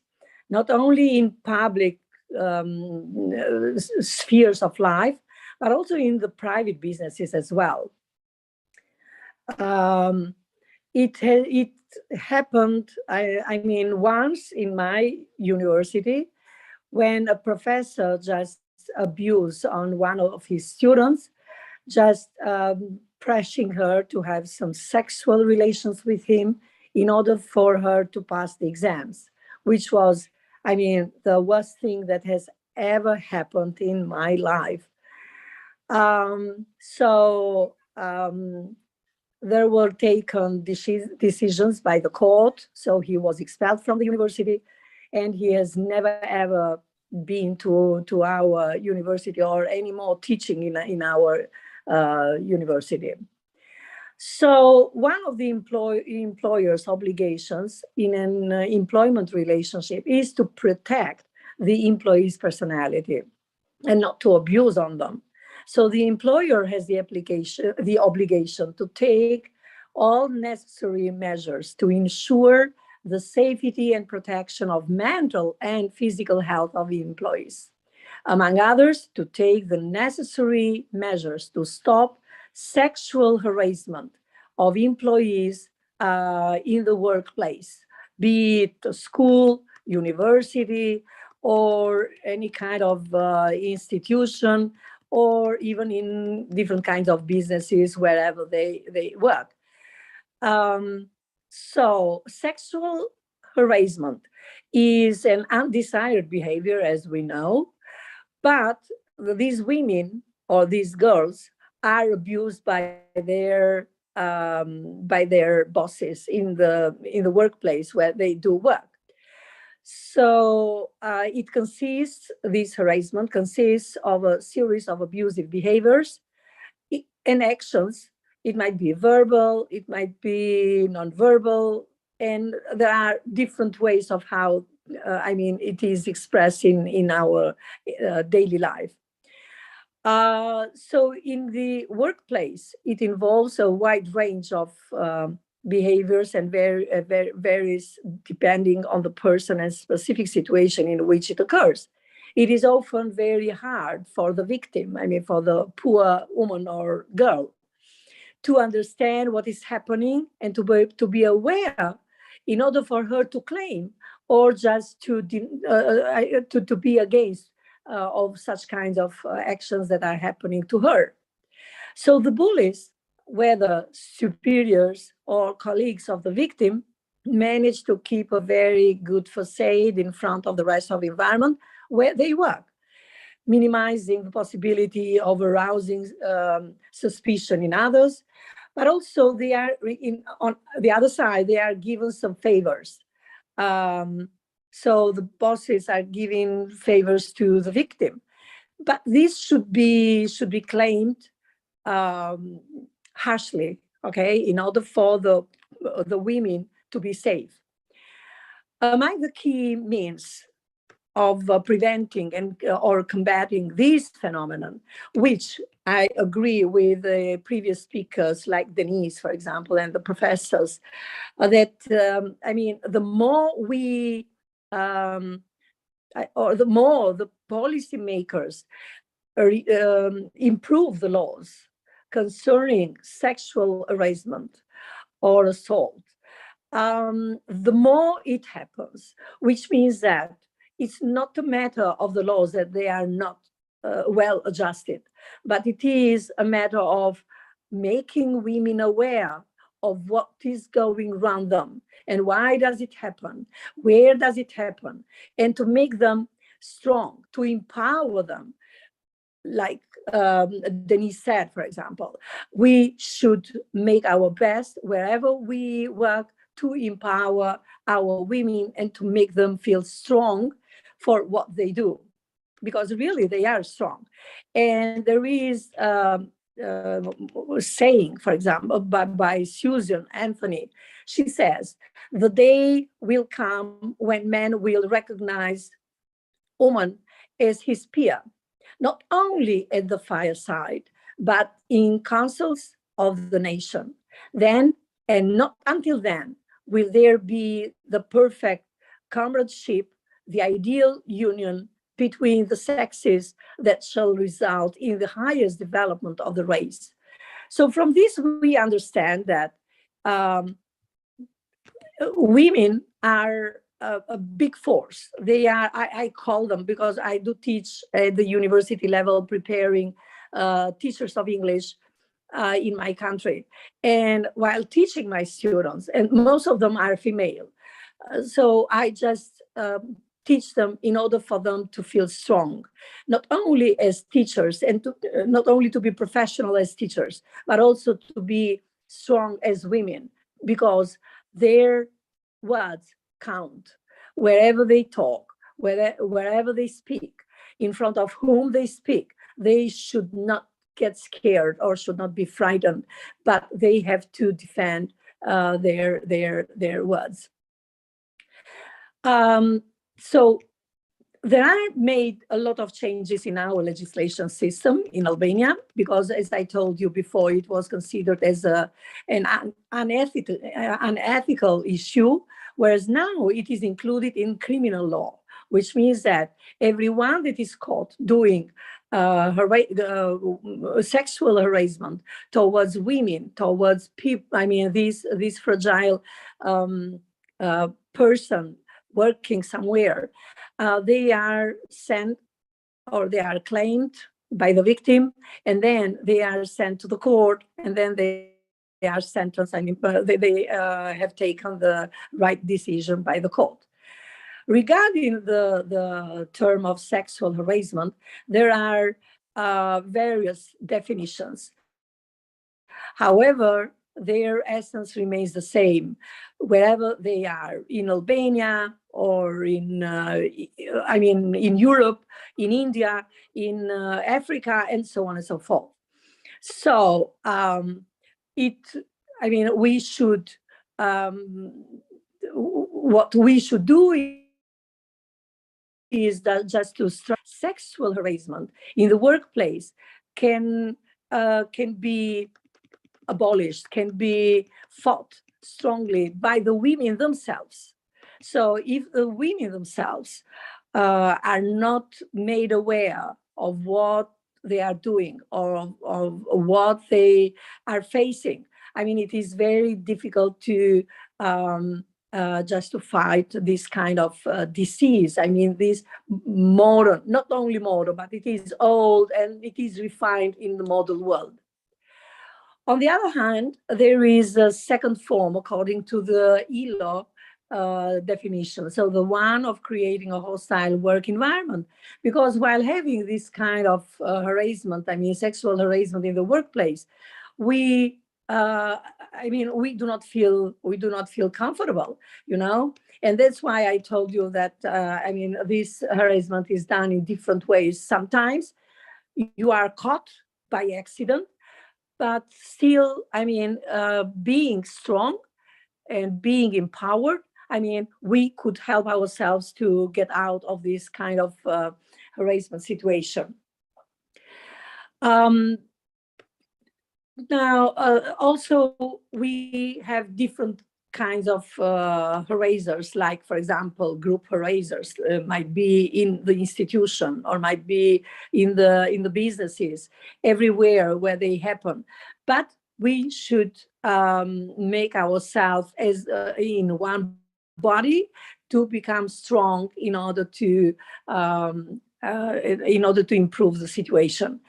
not only in public spheres of life, but also in the private businesses as well. It happened, I mean, once in my university, when a professor just abused on one of his students, just pressuring her to have some sexual relations with him in order for her to pass the exams, which was, I mean, the worst thing that has ever happened in my life. So there were taken decisions by the court. So he was expelled from the university, and he has never ever been to our university or any more teaching in our university. So one of the employer's obligations in an employment relationship is to protect the employee's personality and not to abuse on them. So the employer has the obligation to take all necessary measures to ensure the safety and protection of mental and physical health of the employees. Among others, to take the necessary measures to stop sexual harassment of employees in the workplace, be it a school, university, or any kind of institution, or even in different kinds of businesses wherever they work. So sexual harassment is an undesired behavior, as we know, but these women or these girls are abused by their bosses in the workplace where they do work. So this harassment consists of a series of abusive behaviors and actions. It might be verbal, it might be nonverbal, and there are different ways of how, it is expressed in our daily life. So in the workplace, it involves a wide range of behaviors and varies depending on the person and specific situation in which it occurs. It is often very hard for the victim, for the poor woman or girl, to understand what is happening and to be aware in order for her to claim or just to be against of such kinds of actions that are happening to her. So the bullies, whether superiors or colleagues of the victim, manage to keep a very good facade in front of the rest of the environment where they work, minimizing the possibility of arousing suspicion in others. But also they are, on the other side, they are given some favors. So the bosses are giving favors to the victim. But this should be claimed harshly, okay, in order for the women to be safe. Among the key means of preventing and or combating this phenomenon, which I agree with the previous speakers like Denise, for example, and the professors, that the more we or the more the policymakers improve the laws concerning sexual harassment or assault, the more it happens, which means that it's not a matter of the laws that they are not well adjusted, but it is a matter of making women aware of what is going around them and why does it happen, where does it happen, and to make them strong, to empower them. Like Denise said, for example, we should make our best wherever we work to empower our women and to make them feel strong for what they do, because really they are strong. And there is saying, for example, by Susan Anthony. She says, the day will come when men will recognize woman as his peer, not only at the fireside, but in councils of the nation. Then, and not until then, will there be the perfect comradeship, the ideal union between the sexes that shall result in the highest development of the race. So from this, we understand that women are a big force. They are, I call them, because I do teach at the university level, preparing teachers of English in my country. And while teaching my students, and most of them are female, so I just teach them in order for them to feel strong, not only as teachers and not only to be professional as teachers, but also to be strong as women, because their words count wherever they talk, wherever they speak, in front of whom they speak. They should not get scared or should not be frightened, but they have to defend their words. So there are made a lot of changes in our legislation system in Albania, because as I told you before, it was considered as an unethical issue, whereas now it is included in criminal law, which means that everyone that is caught doing sexual harassment towards women, towards people, I mean, this fragile person working somewhere, they are sent or they are claimed by the victim, and then they are sent to the court, and then they are sentenced. I mean, they have taken the right decision by the court. Regarding the term of sexual harassment, there are various definitions. However, their essence remains the same wherever they are, in Albania or in Europe, in India, in Africa, and so on and so forth. So we should, what we should do is that just to stress sexual harassment in the workplace can be abolished, can be fought strongly by the women themselves. So if the women themselves are not made aware of what they are doing or of what they are facing, I mean, it is very difficult to just to fight this kind of disease. I mean, this modern, not only modern, but it is old and it is refined in the modern world. On the other hand, there is a second form according to the ILO definition. So the one of creating a hostile work environment, because while having this kind of harassment, I mean, sexual harassment in the workplace, we do not feel comfortable, you know, and that's why I told you that this harassment is done in different ways. Sometimes you are caught by accident, but still, being strong and being empowered, we could help ourselves to get out of this kind of harassment situation. Now, also, we have different kinds of harassers, like, for example, group harassers might be in the institution or might be in the businesses, everywhere where they happen. But we should make ourselves as in one body to become strong in order to improve the situation.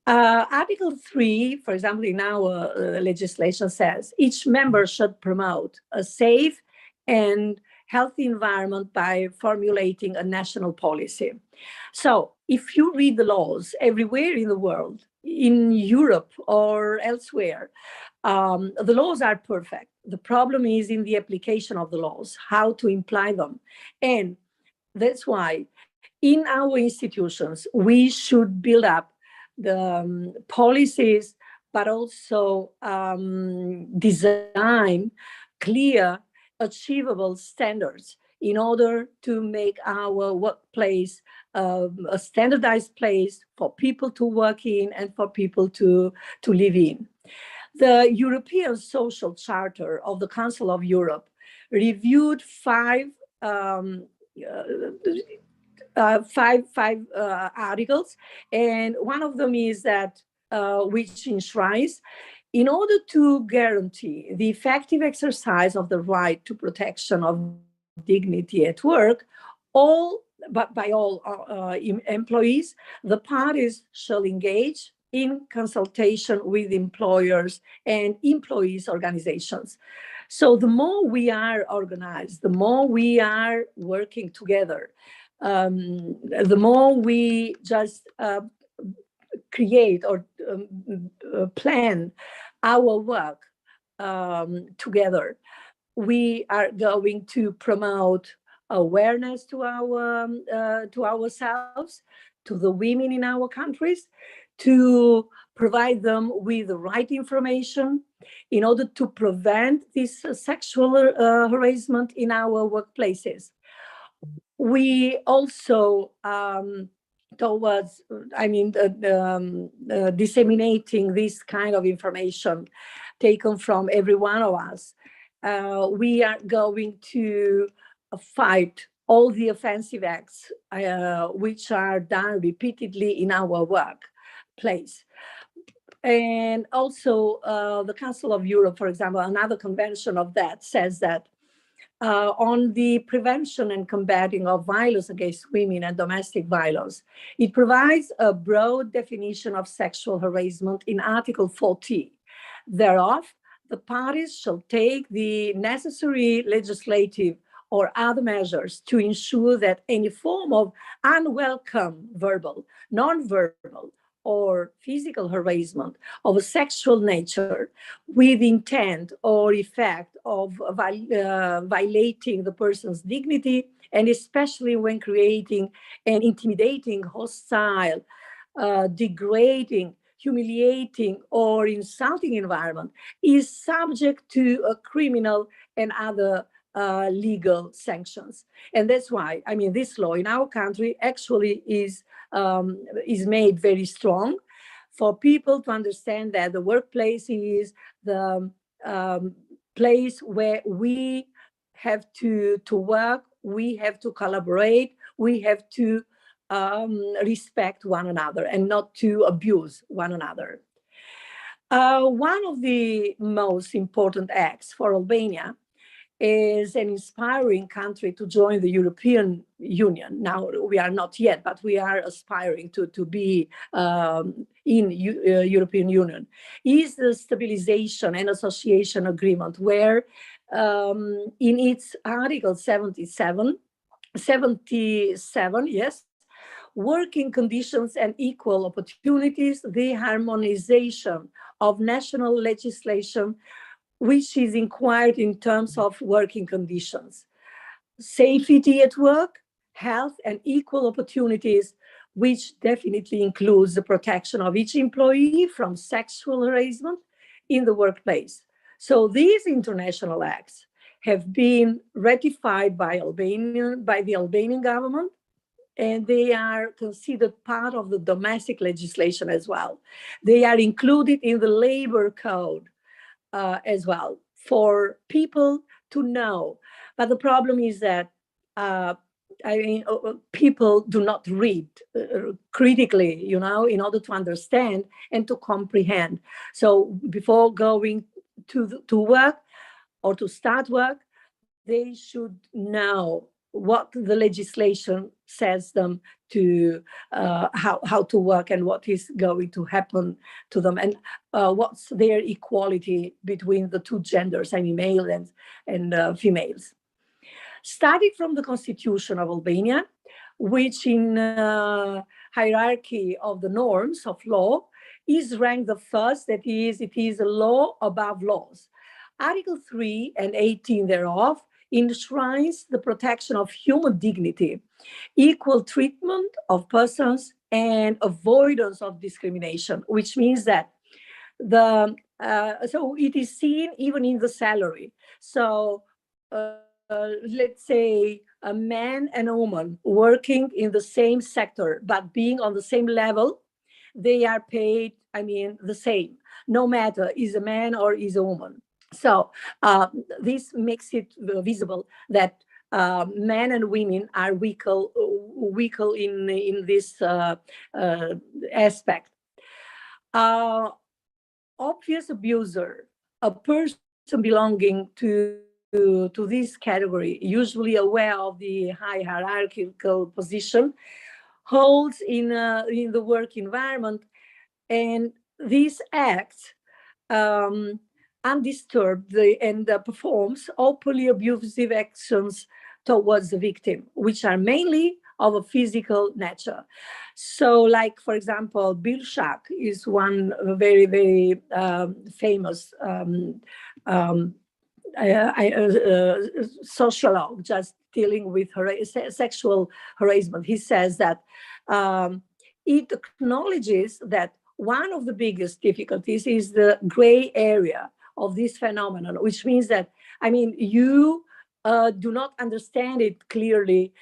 Article 3, for example, in our legislation says each member should promote a safe and healthy environment by formulating a national policy. So if you read the laws everywhere in the world, in Europe or elsewhere, the laws are perfect. The problem is in the application of the laws, how to imply them. And that's why in our institutions, we should build up the policies, but also design clear, achievable standards in order to make our workplace a standardized place for people to work in and for people to live in. The European Social Charter of the Council of Europe reviewed five articles, and one of them is that which enshrines, in order to guarantee the effective exercise of the right to protection of dignity at work, by all employees, the parties shall engage in consultation with employers and employees' organizations. So the more we are organized, the more we are working together, the more we just create or plan our work together, we are going to promote awareness to ourselves, to the women in our countries, to provide them with the right information in order to prevent this sexual harassment in our workplaces. We also towards, disseminating this kind of information taken from every one of us, we are going to fight all the offensive acts which are done repeatedly in our workplace. And also the Council of Europe, for example, another convention of that says that on the prevention and combating of violence against women and domestic violence, it provides a broad definition of sexual harassment in Article 40. Thereof, the parties shall take the necessary legislative or other measures to ensure that any form of unwelcome verbal, non-verbal, or physical harassment of a sexual nature with intent or effect of violating the person's dignity, and especially when creating an intimidating, hostile, degrading, humiliating, or insulting environment, is subject to a criminal and other legal sanctions. And that's why, this law in our country actually is made very strong for people to understand that the workplace is the place where we have to work, we have to collaborate, we have to respect one another and not to abuse one another. One of the most important acts for Albania is an inspiring country to join the European Union. Now, we are not yet, but we are aspiring to be in European Union, is the Stabilization and Association Agreement, where in its Article 77, yes, working conditions and equal opportunities, the harmonization of national legislation which is inquired in terms of working conditions, safety at work, health, and equal opportunities, which definitely includes the protection of each employee from sexual harassment in the workplace. So these international acts have been ratified by the Albanian government, and they are considered part of the domestic legislation as well. They are included in the labor code as well, for people to know. But the problem is that people do not read critically, in order to understand and to comprehend. So before going to work or to start work, they should know what the legislation says them to how to work and what is going to happen to them, and what's their equality between the two genders, male and females. Starting from the Constitution of Albania, which in hierarchy of the norms of law is ranked the first, that is, it is a law above laws. Article 3 and 18 thereof enshrines the protection of human dignity, equal treatment of persons, and avoidance of discrimination, which means that so it is seen even in the salary. So let's say a man and a woman working in the same sector, but being on the same level, they are paid, the same, no matter is a man or is a woman. So this makes it visible that men and women are weaker in this aspect. Obvious abuser, a person belonging to this category, usually aware of the high hierarchical position, holds in the work environment, and these acts undisturbed and performs openly abusive actions towards the victim, which are mainly of a physical nature. So, like, for example, Bill Schack is one very, very famous sociologue just dealing with sexual harassment. He says that it acknowledges that one of the biggest difficulties is the gray area of this phenomenon, which means that, I mean, you do not understand it clearly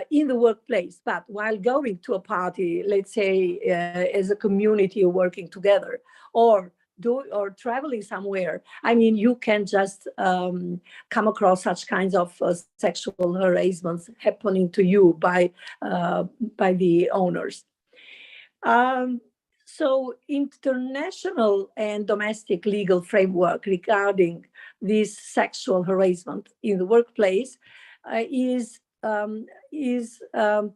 in the workplace, but while going to a party, let's say as a community working together, or traveling somewhere, I mean, you can just come across such kinds of sexual harassments happening to you by the owners. So international and domestic legal framework regarding this sexual harassment in the workplace is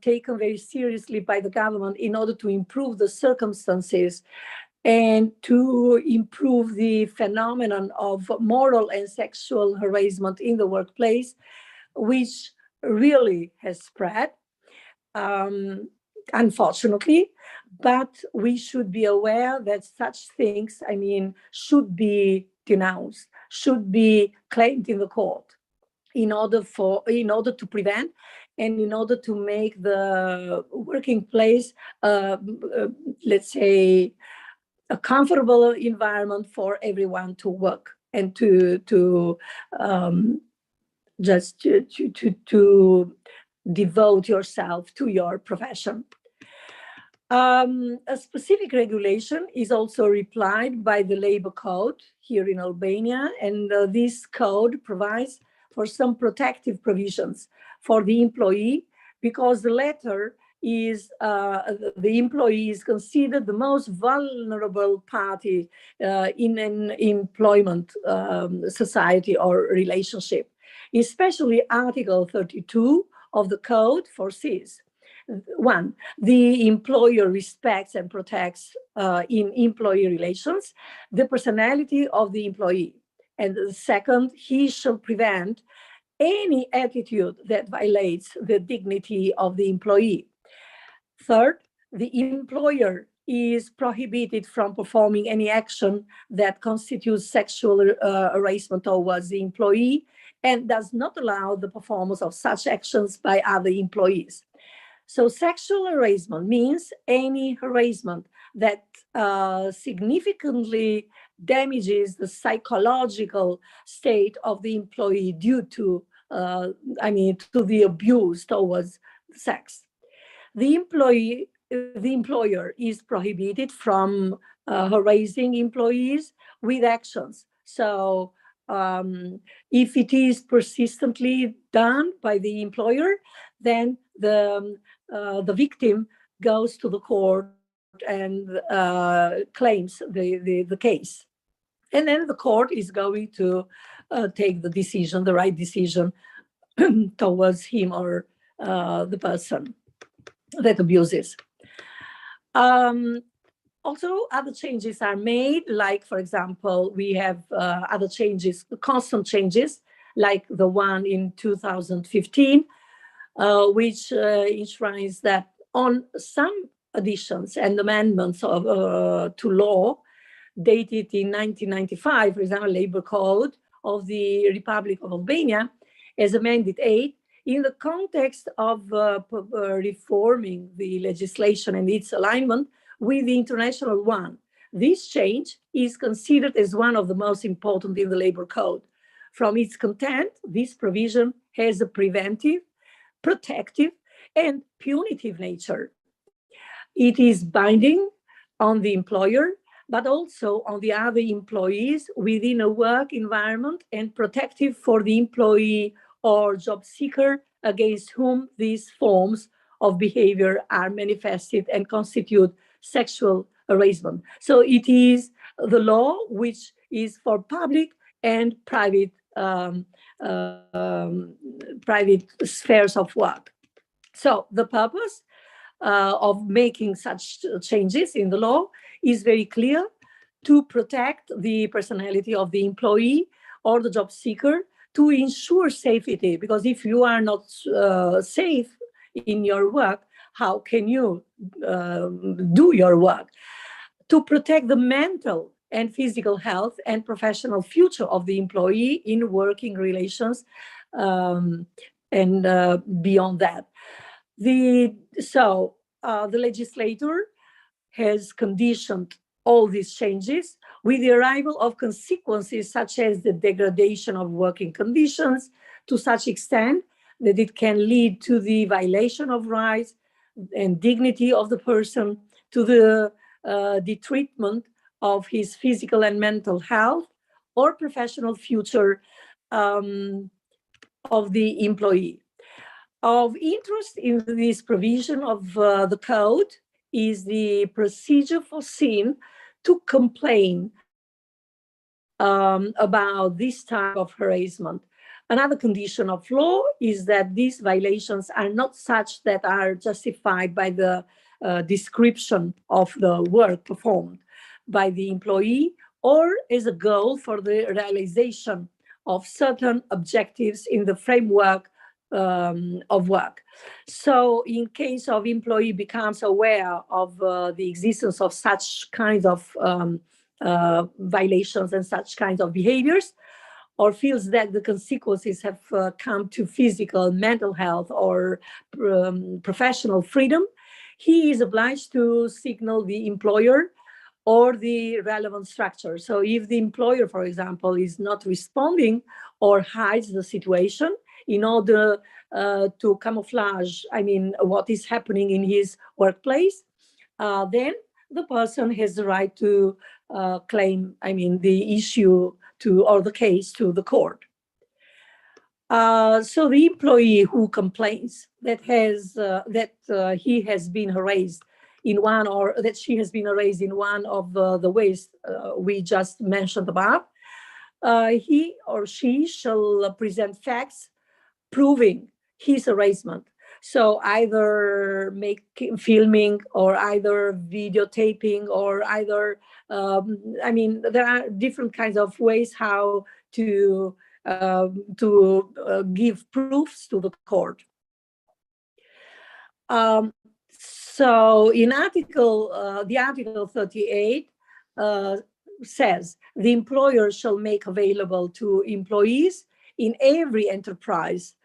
taken very seriously by the government in order to improve the circumstances and to improve the phenomenon of moral and sexual harassment in the workplace, which really has spread, unfortunately. But we should be aware that such things, I mean, should be denounced, should be claimed in the court in order to prevent and in order to make the working place, let's say, a comfortable environment for everyone to work and to devote yourself to your profession. A specific regulation is also replied by the labor code here in Albania, and this code provides for some protective provisions for the employee, because the latter is the employee is considered the most vulnerable party in an employment society or relationship. Especially Article 32 of the code foresees: 1, the employer respects and protects in employee relations the personality of the employee. And second, he shall prevent any attitude that violates the dignity of the employee. Third, the employer is prohibited from performing any action that constitutes sexual harassment towards the employee and does not allow the performance of such actions by other employees. So sexual harassment means any harassment that significantly damages the psychological state of the employee due to, to the abuse towards sex. The employer is prohibited from harassing employees with actions. So if it is persistently done by the employer, then the victim goes to the court and claims the case. And then the court is going to take the decision, the right decision towards him or the person that abuses. Also, other changes are made, like, for example, we have other changes, constant changes, like the one in 2015, which enshrines that on some additions and amendments to law dated in 1995, for example, Labor Code of the Republic of Albania, as amended 8, in the context of reforming the legislation and its alignment with the international one. This change is considered as one of the most important in the Labor Code. From its content, this provision has a preventive, protective, and punitive nature. It is binding on the employer, but also on the other employees within a work environment, and protective for the employee or job seeker against whom these forms of behavior are manifested and constitute sexual harassment. So it is the law which is for public and private private spheres of work. So the purpose of making such changes in the law is very clear: to protect the personality of the employee or the job seeker, to ensure safety, because if you are not safe in your work, how can you do your work? To protect the mental and physical health and professional future of the employee in working relations, and beyond that. The legislator has conditioned all these changes with the arrival of consequences such as the degradation of working conditions to such extent that it can lead to the violation of rights and dignity of the person, to the treatment of his physical and mental health or professional future of the employee. Of interest in this provision of the code is the procedure foreseen to complain about this type of harassment. Another condition of law is that these violations are not such that are justified by the description of the work performed by the employee or as a goal for the realization of certain objectives in the framework of work. So in case of employee becomes aware of the existence of such kinds of violations and such kinds of behaviors, or feels that the consequences have come to physical, mental health, or professional freedom, he is obliged to signal the employer or the relevant structure. So if the employer, for example, is not responding or hides the situation in order to camouflage, what is happening in his workplace, then the person has the right to claim, the issue or the case to the court. So the employee who complains that he has been harassed in one, or that she has been harassed in one of the ways we just mentioned above, he or she shall present facts proving his harassment. So either filming, or either videotaping, or either, there are different kinds of ways how to give proofs to the court. So in the Article 38 says the employer shall make available to employees in every enterprise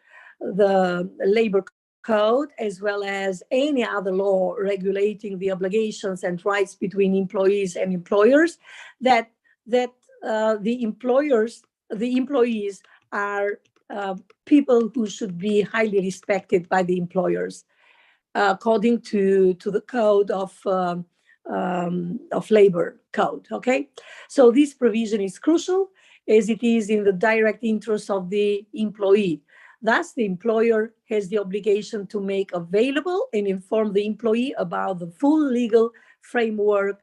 the labor code, as well as any other law regulating the obligations and rights between employees and employers, that the employees are people who should be highly respected by the employers, according to the code of labor code. Okay, so this provision is crucial, as it is in the direct interest of the employee. Thus, the employer has the obligation to make available and inform the employee about the full legal framework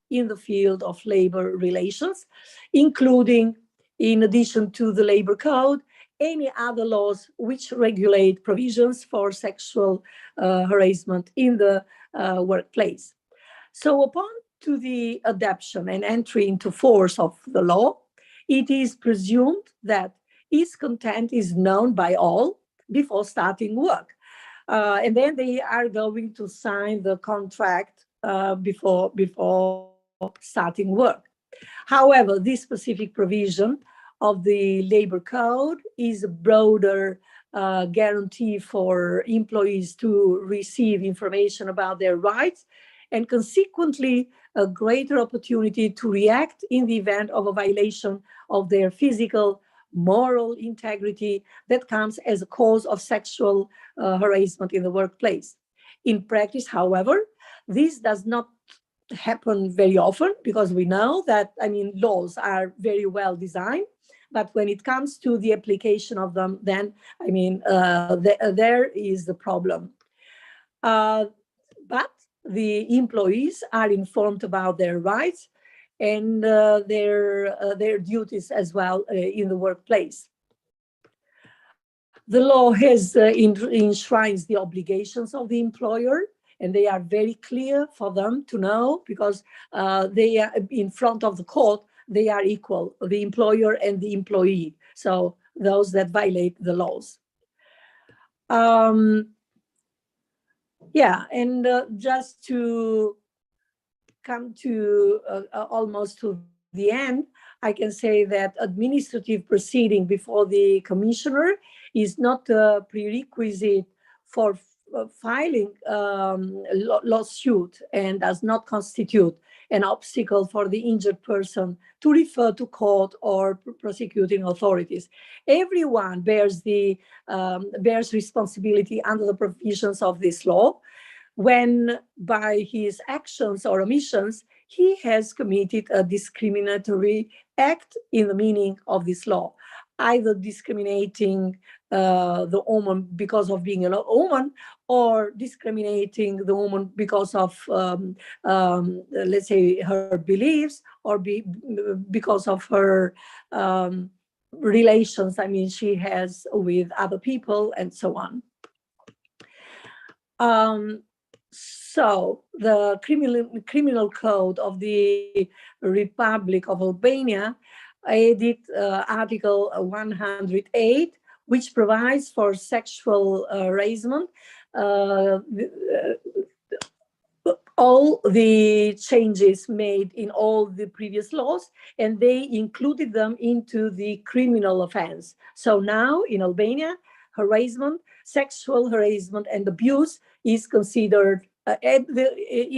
in the field of labor relations, including, in addition to the labor code, any other laws which regulate provisions for sexual harassment in the workplace. So upon to the adoption and entry into force of the law, it is presumed that its content is known by all before starting work. And then they are going to sign the contract before starting work. However, this specific provision of the labor code is a broader guarantee for employees to receive information about their rights, and consequently a greater opportunity to react in the event of a violation of their physical, moral integrity that comes as a cause of sexual harassment in the workplace. In practice, however, this does not happen very often, because we know that, laws are very well designed, but when it comes to the application of them, then, there is the problem. But the employees are informed about their rights and their duties as well in the workplace. The law has enshrines the obligations of the employer and they are very clear for them to know, because they are in front of the court, they are equal, the employer and the employee. So those that violate the laws. Yeah, and just to come to almost to the end, I can say that administrative proceeding before the commissioner is not a prerequisite for filing lawsuit, and does not constitute an obstacle for the injured person to refer to court or prosecuting authorities. Everyone bears responsibility under the provisions of this law, when by his actions or omissions, he has committed a discriminatory act in the meaning of this law, either discriminating the woman because of being a woman, or discriminating the woman because of, let's say, her beliefs, or because of her relations, I mean, she has with other people, and so on. So the criminal code of the Republic of Albania added Article 108, which provides for sexual harassment. All the changes made in all the previous laws, and they included them into the criminal offense. So now in Albania, harassment, sexual harassment and abuse is considered in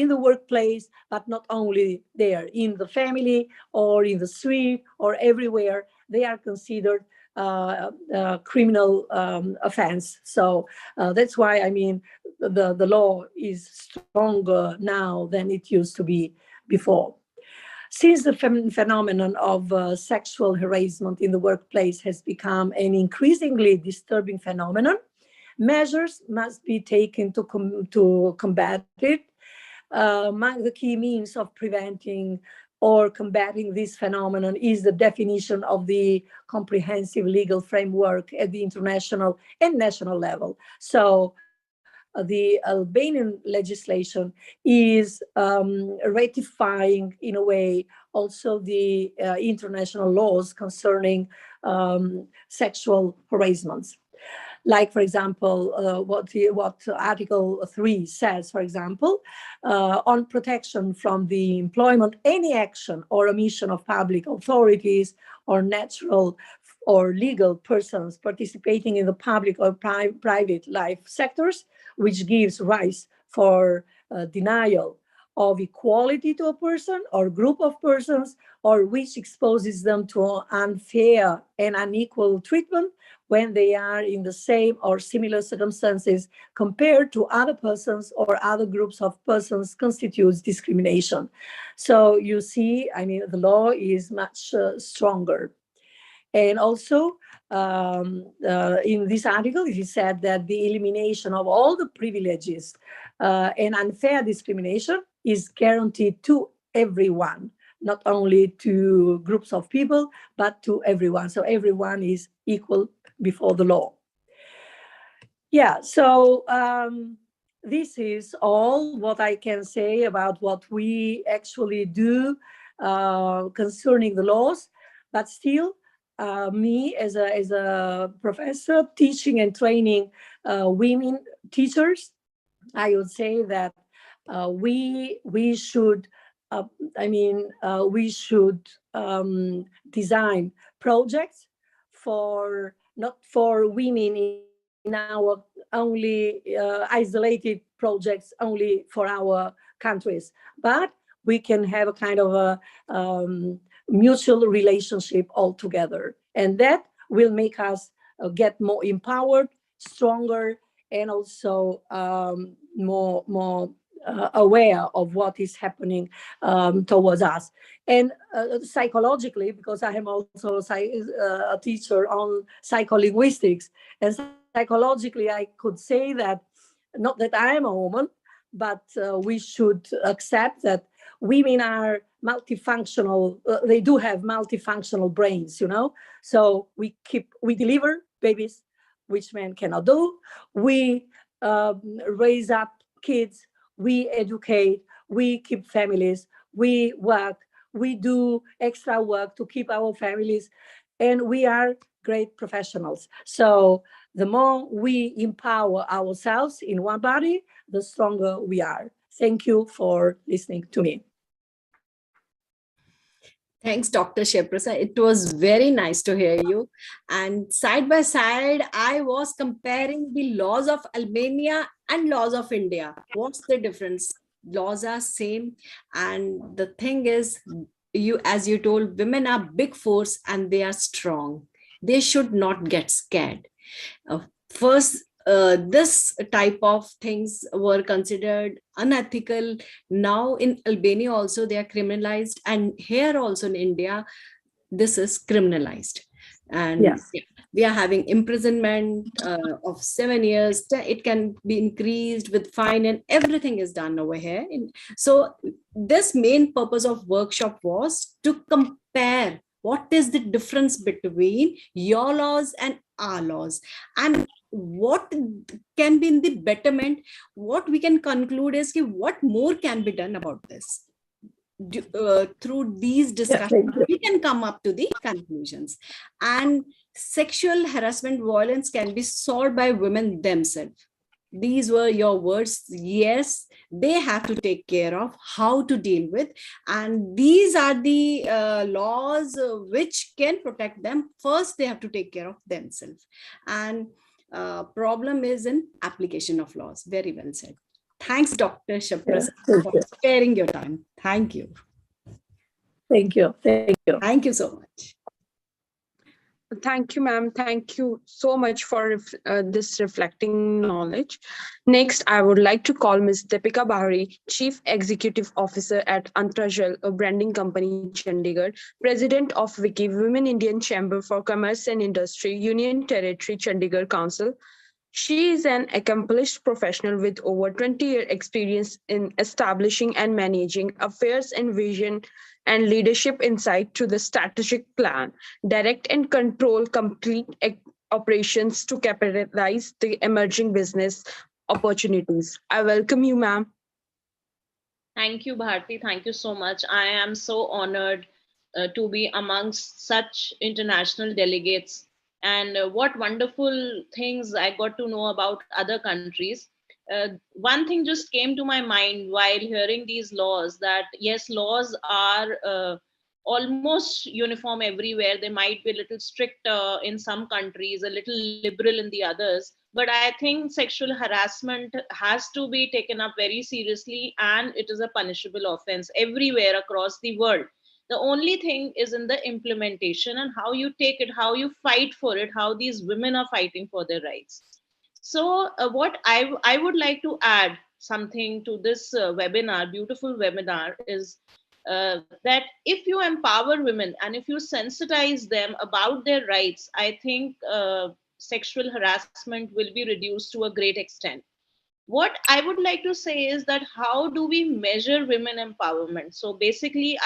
the workplace, but not only there, in the family or in the street or everywhere, they are considered criminal offense. So that's why, I mean, the law is stronger now than it used to be before. Since the phenomenon of sexual harassment in the workplace has become an increasingly disturbing phenomenon, measures must be taken to combat it. Among the key means of preventing or combating this phenomenon is the definition of the comprehensive legal framework at the international and national level. So the Albanian legislation is ratifying, in a way, also the international laws concerning sexual harassments. Like, for example, what Article 3 says, for example, on protection from the employment, any action or omission of public authorities or natural or legal persons participating in the public or private life sectors, which gives rise for denial of equality to a person or group of persons, or which exposes them to unfair and unequal treatment when they are in the same or similar circumstances compared to other persons or other groups of persons, constitutes discrimination. So you see, I mean, the law is much stronger. And also, in this article, it is said that the elimination of all the privileges and unfair discrimination is guaranteed to everyone, not only to groups of people, but to everyone. So everyone is equal before the law. Yeah, so this is all what I can say about what we actually do concerning the laws, but still, me as a professor teaching and training women teachers, I would say that we should, we should design projects for not for women in our only isolated projects only for our countries, but we can have a kind of a mutual relationship altogether, and that will make us get more empowered, stronger, and also more aware of what is happening towards us. And psychologically, because I am also a teacher on psycholinguistics, and psychologically I could say that, not that I am a woman, but we should accept that women are multifunctional. They do have multifunctional brains, you know. So we deliver babies, which men cannot do. We raise up kids we educate, we keep families, we work, we do extra work to keep our families, and we are great professionals. So the more we empower ourselves in one body, the stronger we are. Thank you for listening to me. Thanks, Dr. Sheprasa. It was very nice to hear you. And side by side, I was comparing the laws of Albania and laws of India. What's the difference? Laws are same. And the thing is, as you told, women are big force and they are strong. They should not get scared. First, this type of things were considered unethical. Now in Albania also they are criminalized, and here also in India this is criminalized. And Yes. we are having imprisonment of 7 years. It can be increased with fine, and everything is done over here. So this main purpose of workshop was to compare what is the difference between your laws and our laws, and what can be in the betterment. What we can conclude is what more can be done about this. Through these discussions, we can come up to the conclusions. And sexual harassment violence can be solved by women themselves. These were your words. Yes, they have to take care of how to deal with. And these are the laws which can protect them. First, they have to take care of themselves. And problem is in application of laws. Very well said. Thanks, Dr. Sheprasa, for sparing your time. Thank you. Thank you. Thank you. Thank you so much. Thank you, ma'am. Thank you so much for this reflecting knowledge. Next, I would like to call Ms. Deepika Bahari, Chief Executive Officer at Antrajal, a branding company, Chandigarh, President of Wiki, Women Indian Chamber for Commerce and Industry, Union Territory, Chandigarh Council. She is an accomplished professional with over 20-year experience in establishing and managing affairs and vision and leadership insight to the strategic plan, direct and control complete operations to capitalize the emerging business opportunities. I welcome you, ma'am. Thank you, Bharti. Thank you so much. I am so honored to be amongst such international delegates. And what wonderful things I got to know about other countries. One thing just came to my mind while hearing these laws, that yes, laws are almost uniform everywhere. They might be a little strict in some countries, a little liberal in the others. But I think sexual harassment has to be taken up very seriously, and it is a punishable offense everywhere across the world. The only thing is in the implementation and how you take it, how you fight for it, how these women are fighting for their rights. So what I would like to add something to this webinar, beautiful webinar, is that if you empower women and if you sensitize them about their rights, I think sexual harassment will be reduced to a great extent. What I would like to say is that how do we measure women empowerment? So basically,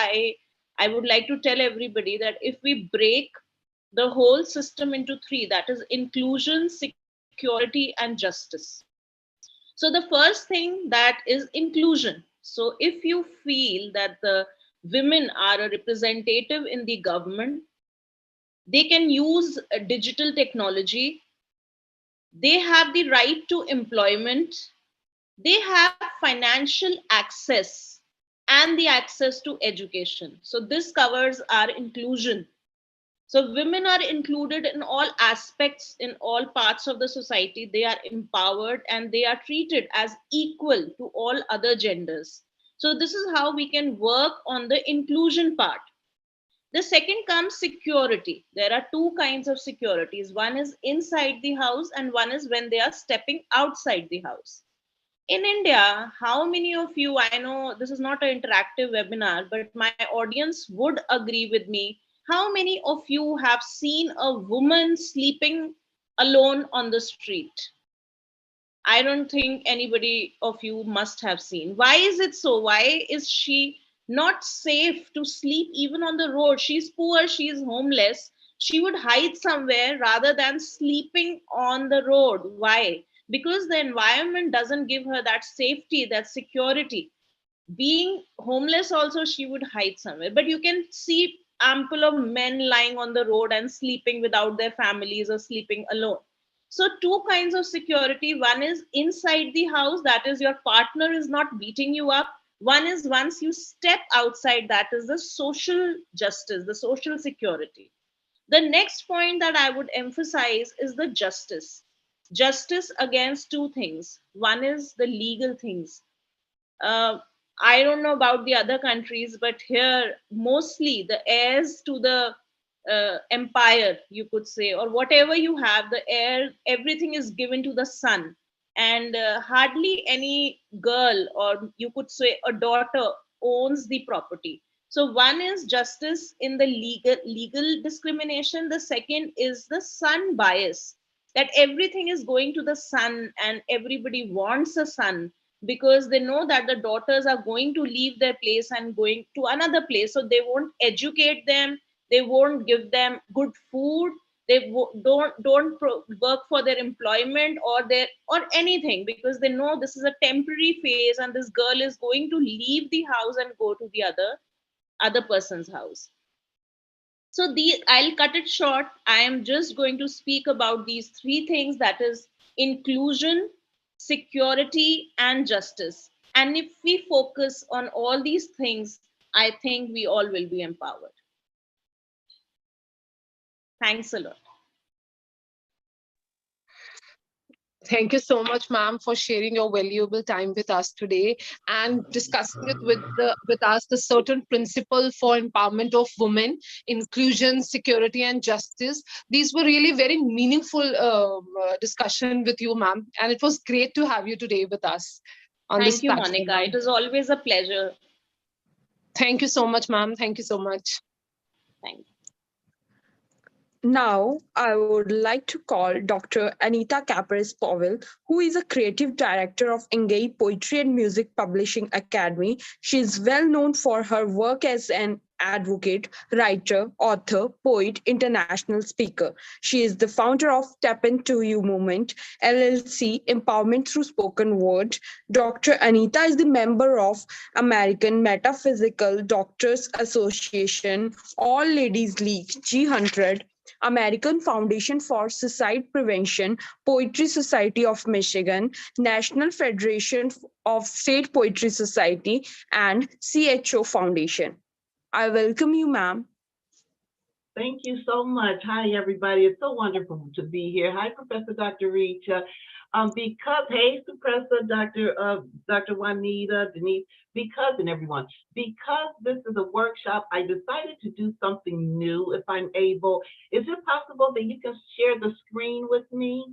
I would like to tell everybody that if we break the whole system into three, that is inclusion, security, and justice. So the first thing that is inclusion. So if you feel that the women are a representative in the government, they can use digital technology, they have the right to employment, they have financial access, and the access to education. So this covers our inclusion. So women are included in all aspects, in all parts of the society. They are empowered and they are treated as equal to all other genders. So this is how we can work on the inclusion part. The second comes security. There are two kinds of securities. One is inside the house and one is when they are stepping outside the house. In India, how many of you, I know this is not an interactive webinar, but my audience would agree with me. How many of you have seen a woman sleeping alone on the street? I don't think anybody of you must have seen. Why is it so? Why is she not safe to sleep even on the road? She's poor, she's homeless. She would hide somewhere rather than sleeping on the road. Why? because the environment doesn't give her that safety, that security. Being homeless also, she would hide somewhere, but you can see ample of men lying on the road and sleeping without their families or sleeping alone. So two kinds of security: one is inside the house, that is your partner is not beating you up. One is once you step outside, that is the social justice, the social security. The next point that I would emphasize is the justice. Justice against two things. One is the legal things. uh, I don't know about the other countries, but here mostly the heirs to the empire, you could say, or whatever you have, the heir, everything is given to the son, and hardly any girl, or you could say a daughter, owns the property. So one is justice in the legal discrimination. The second is the son bias, that everything is going to the son, and everybody wants a son because they know that the daughters are going to leave their place and going to another place, so they won't educate them, they won't give them good food, they don't work for their employment or their or anything, because they know this is a temporary phase and this girl is going to leave the house and go to the other person's house. So I'll cut it short. I am just going to speak about these three things, that is inclusion, security, and justice. And if we focus on all these things, I think we all will be empowered. Thanks a lot. Thank you so much, ma'am, for sharing your valuable time with us today and discussing it with us the certain principle for empowerment of women, inclusion, security, and justice. These were really very meaningful discussion with you, ma'am, and it was great to have you today with us on this Thank you, platform. Monica. It is always a pleasure. Thank you so much, ma'am. Thank you so much. Thank you. Now, I would like to call Dr. Anita Capres Powell, who is a creative director of Engage Poetry and Music Publishing Academy. She is well known for her work as an advocate, writer, author, poet, international speaker. She is the founder of Tap Into You Movement, LLC, Empowerment Through Spoken Word. Dr. Anita is the member of American Metaphysical Doctors Association, All Ladies League, G100, American Foundation for Suicide Prevention, Poetry Society of Michigan, National Federation of State Poetry Society, and CHO Foundation. I welcome you, ma'am. Thank you so much. Hi, everybody. It's so wonderful to be here. Hi, Professor Dr. Richa. Hey, Professor Dr. Juanita, Denise, and everyone, because this is a workshop, I decided to do something new if I'm able. Is it possible that you can share the screen with me?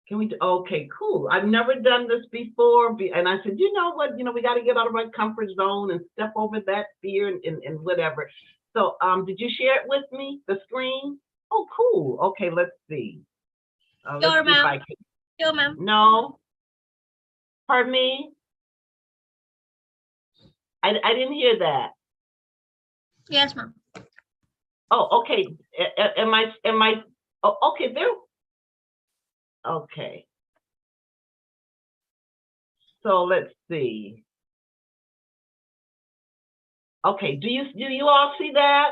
Can we do, okay, cool. I've never done this before. And I said, you know what, we got to get out of our comfort zone and step over that fear and whatever. So did you share it with me, the screen? Oh, cool. Okay, let's see. Sure, ma'am. Sure, ma'am. No. Pardon me? I didn't hear that. Yes, ma'am. Oh, okay. Am I, oh, okay, there. Okay. So let's see. Okay, do you all see that?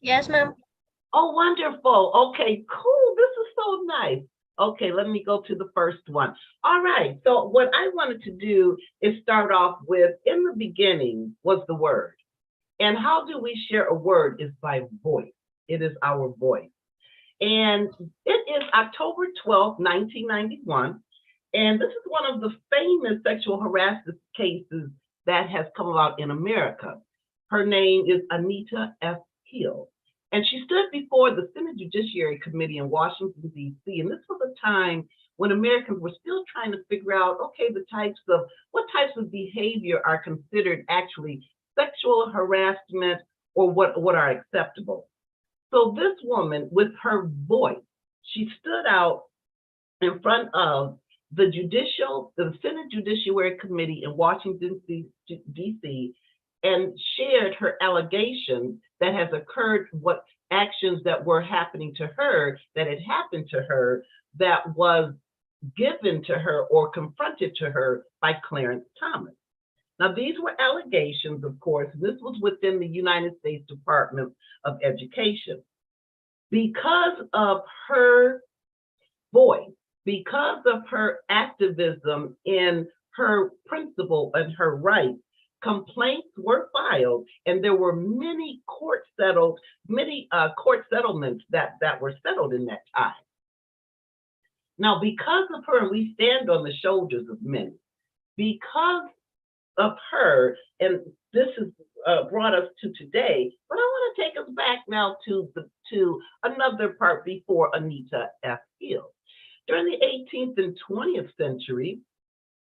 Yes, ma'am. Oh, wonderful. Okay, cool. This is so nice. Okay, let me go to the first one. All right, so what I wanted to do is start off with, in the beginning was the word. And how do we share a word is by voice. It is our voice. And it is October 12th, 1991. And this is one of the famous sexual harassment cases that has come about in America. Her name is Anita F. Hill. And she stood before the Senate Judiciary Committee in Washington, D.C. And this was a time when Americans were still trying to figure out, okay, what types of behavior are considered actually sexual harassment, or what are acceptable. So this woman, with her voice, she stood out in front of the Senate Judiciary Committee in Washington, D.C., and shared her allegation that has occurred, what actions that were happening to her, that had happened to her, that was given to her or confronted to her by Clarence Thomas. Now, these were allegations, of course. This was within the United States Department of Education. Because of her voice, because of her activism in her principle and her rights, complaints were filed, and there were many court settlements that were settled in that time. Now, because of her, we stand on the shoulders of many. Because of her, and this has brought us to today, but I want to take us back now to another part before Anita F. Hill. During the 18th and 20th century,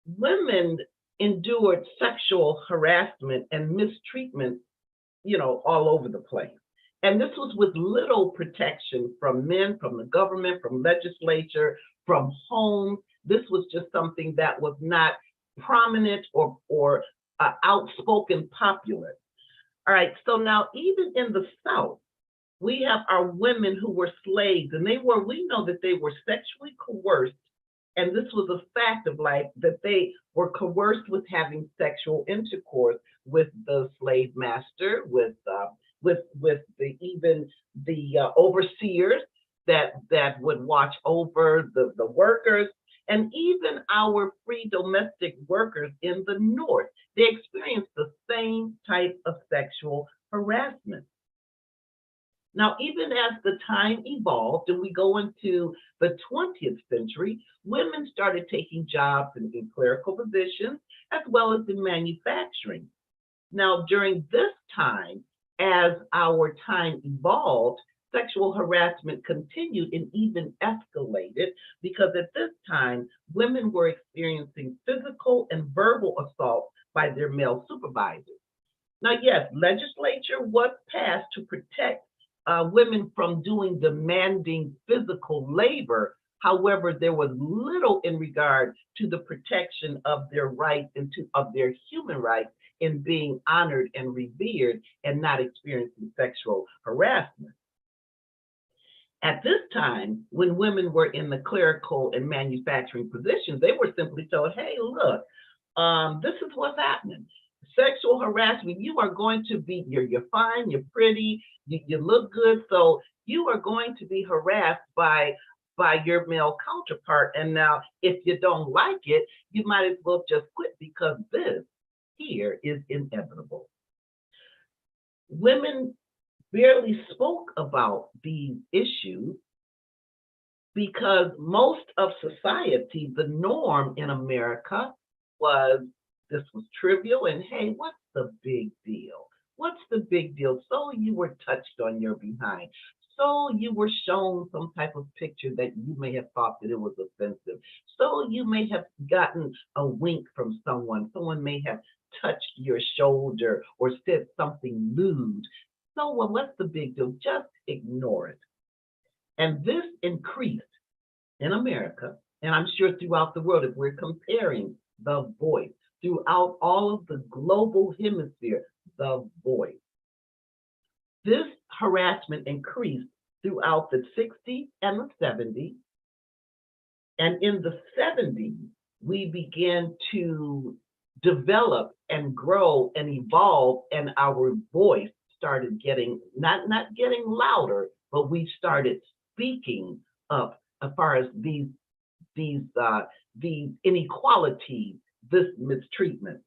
women endured sexual harassment and mistreatment, all over the place. And this was with little protection from men, from the government, from legislature, from home. This was just something that was not prominent or outspoken popular. All right, so now even in the South, we have our women who were slaves, and we know that they were sexually coerced, and this was a fact of life, that they were coerced with having sexual intercourse with the slave master, with the overseers that would watch over the workers, and even our free domestic workers in the North. They experienced the same type of sexual harassment. Now, even as the time evolved and we go into the 20th century, women started taking jobs in clerical positions as well as in manufacturing. Now, during this time, as our time evolved, sexual harassment continued and even escalated, because at this time, women were experiencing physical and verbal assault by their male supervisors. Now, yes, legislature was passed to protect women from doing demanding physical labor. However, there was little in regard to the protection of their rights and of their human rights in being honored and revered and not experiencing sexual harassment. At this time, when women were in the clerical and manufacturing positions, they were simply told, hey, look, this is what's happening. Sexual harassment, you are going to be, you're fine, you're pretty, you look good, so you are going to be harassed by your male counterpart. And now, if you don't like it, you might as well just quit, because this here is inevitable. Women barely spoke about these issues because most of society, the norm in America was this was trivial, and hey, what's the big deal? What's the big deal? So you were touched on your behind. So you were shown some type of picture that you may have thought that it was offensive. So you may have gotten a wink from someone. Someone may have touched your shoulder or said something lewd. So well, what's the big deal? Just ignore it. And this increased in America, and I'm sure throughout the world, if we're comparing the voice throughout all of the global hemisphere, the voice. This harassment increased throughout the 60s and the 70s. And in the 70s, we began to develop and grow and evolve, and our voice started getting, not getting louder, but we started speaking up as far as these inequalities, this mistreatment.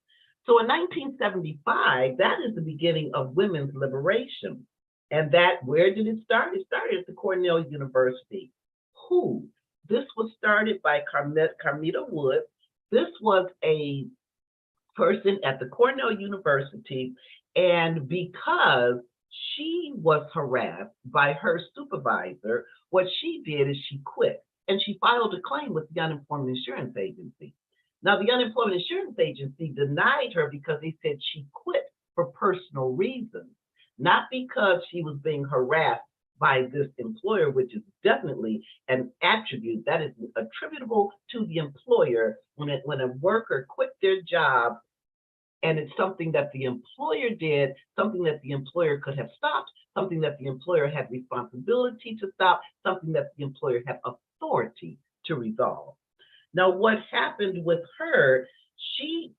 So in 1975, that is the beginning of women's liberation. And where did it start? It started at the Cornell University. This was started by Carmita Wood. This was a person at the Cornell University, and because she was harassed by her supervisor, what she did is she quit, and she filed a claim with the Unemployment Insurance Agency. Now, the Unemployment Insurance Agency denied her because they said she quit for personal reasons, not because she was being harassed by this employer, which is definitely an attribute that is attributable to the employer when a worker quit their job And it's something that the employer did, something that the employer could have stopped, something that the employer had responsibility to stop, something that the employer had authority to resolve. Now, what happened with her, she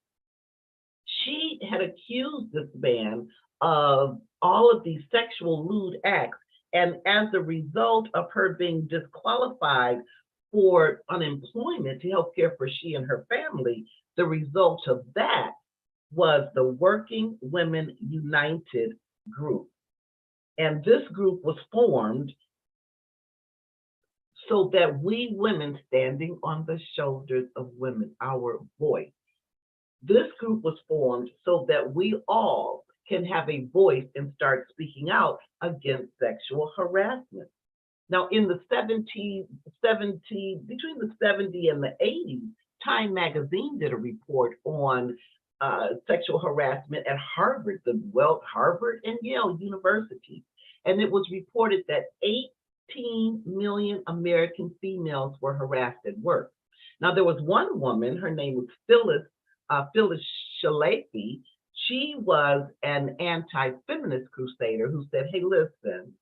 had accused this man of all of these sexual lewd acts. And as a result of her being disqualified for unemployment to help care for she and her family, the result of that was the Working Women United group. And this group was formed so that we women, standing on the shoulders of women, our voice. This group was formed so that we all can have a voice and start speaking out against sexual harassment. Now, in the between the 70s and the 80s, Time magazine did a report on sexual harassment at Harvard and Yale University. And it was reported that 18 million American females were harassed at work. Now, there was one woman, her name was Phyllis Schlafly. She was an anti-feminist crusader who said, hey, listen,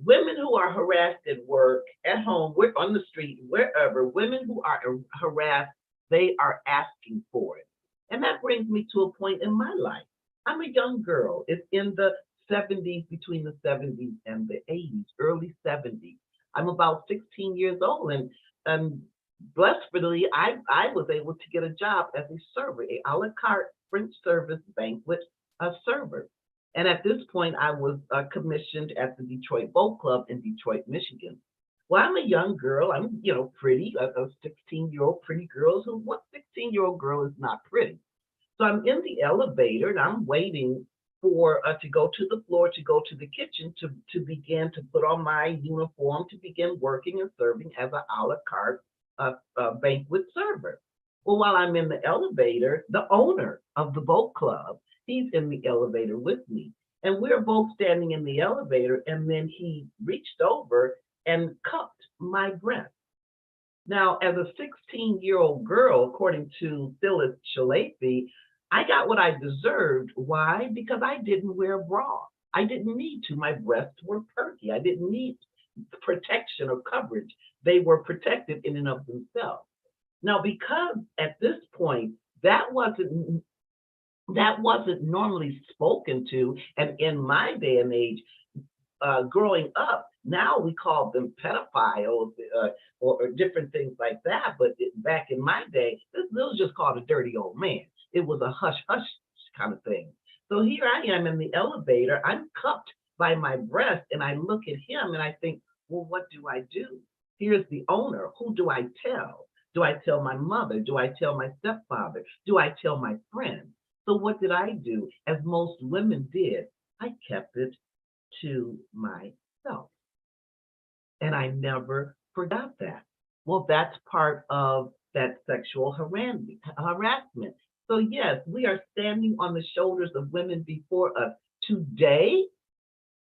women who are harassed at work, at home, on the street, wherever, women who are harassed, they are asking for it. And that brings me to a point in my life. I'm a young girl. It's in the 70s, between the 70s and the 80s, early 70s. I'm about 16 years old, and blessedly, I was able to get a job as a server, a la carte French service banquet server. And at this point, I was commissioned at the Detroit Boat Club in Detroit, Michigan. Well, I'm a young girl. I'm, pretty, a 16-year-old pretty girl. So what 16-year-old girl is not pretty? So I'm in the elevator and I'm waiting for to go to the floor, to go to the kitchen, to begin to put on my uniform, to begin working and serving as an a la carte banquet server. Well, while I'm in the elevator, the owner of the boat club, he's in the elevator with me. And we're both standing in the elevator, and then he reached over and cupped my breast. Now, as a 16-year-old girl, according to Phyllis Schlafly, I got what I deserved. Why? Because I didn't wear a bra. I didn't need to. My breasts were perky. I didn't need protection or coverage. They were protected in and of themselves. Now, because at this point, that wasn't normally spoken to, and in my day and age, growing up, now we call them pedophiles or different things like that. But back in my day, this was just called a dirty old man. It was a hush hush kind of thing. So here I am in the elevator. I'm cupped by my breast, and I look at him and I think, well, what do I do? Here's the owner. Who do I tell? Do I tell my mother? Do I tell my stepfather? Do I tell my friend? So what did I do? As most women did, I kept it to myself. And I never forgot that. Well, that's part of that sexual harassment. So yes, we are standing on the shoulders of women before us. Today,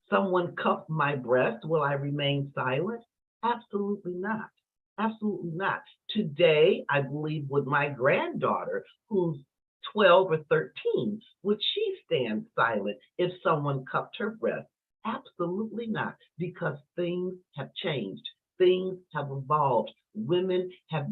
someone cuffed my breast. Will I remain silent? Absolutely not. Absolutely not. Today, I believe with my granddaughter, who's 12 or 13, would she stand silent if someone cupped her breast? Absolutely not, because things have changed. Things have evolved. Women have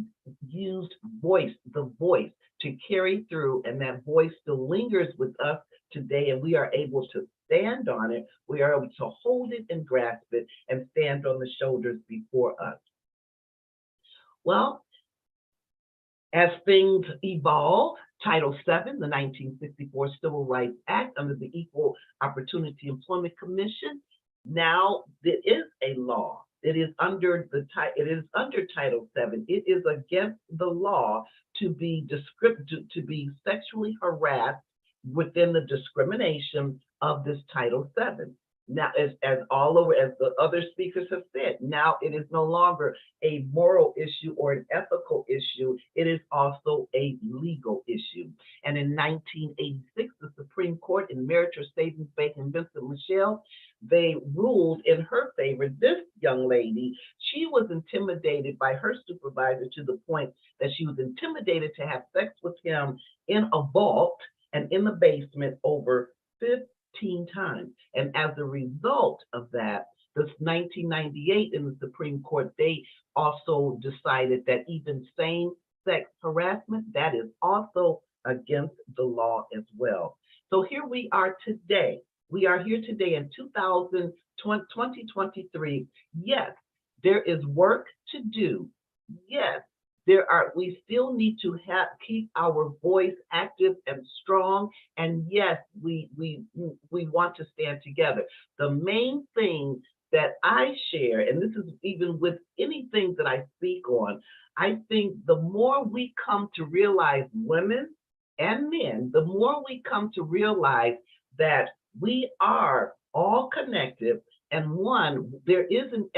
used the voice to carry through, and that voice still lingers with us today, and we are able to stand on it. We are able to hold it and grasp it and stand on the shoulders before us. Well, as things evolve, Title VII, the 1964 Civil Rights Act, under the Equal Opportunity Employment Commission, now there is a law. It is under Title VII. It is against the law to be sexually harassed within the discrimination of this Title VII. Now, as all over, as the other speakers have said, now it is no longer a moral issue or an ethical issue. It is also a legal issue. And in 1986, the Supreme Court in Meritor Savings Bank and Vincent Michelle, they ruled in her favor. This young lady, she was intimidated by her supervisor to the point that she was intimidated to have sex with him in a vault and in the basement over 15 times. And as a result of that, this 1998 in the Supreme Court, they also decided that even same-sex harassment, that is also against the law as well. So here we are today. We are here today in 2023. Yes, there is work to do. Yes, we still need to keep our voice active and strong. And yes, we want to stand together. The main thing that I share, and this is even with anything that I speak on, I think the more we come to realize, women and men, the more we come to realize that we are all connected, and one, there is an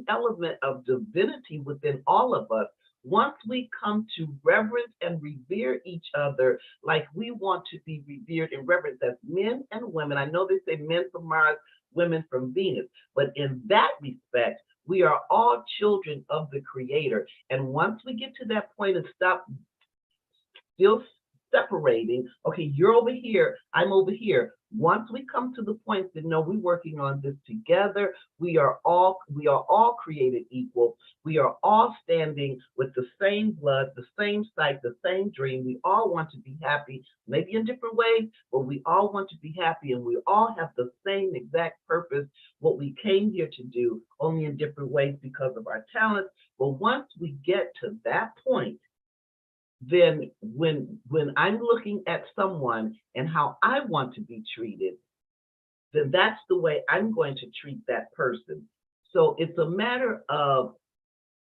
element of divinity within all of us. Once we come to reverence and revere each other like we want to be revered and reverenced as men and women. I know they say men from Mars, women from Venus, but in that respect, we are all children of the Creator. And once we get to that point and stop still separating, okay, you're over here, I'm over here. Once we come to the point that no, we're working on this together, we are all created equal. We are all standing with the same blood, the same sight, the same dream. We all want to be happy, maybe in different ways, but we all want to be happy, and we all have the same exact purpose, what we came here to do, only in different ways because of our talents. But once we get to that point, then when I'm looking at someone and how I want to be treated, then that's the way I'm going to treat that person. So it's a matter of,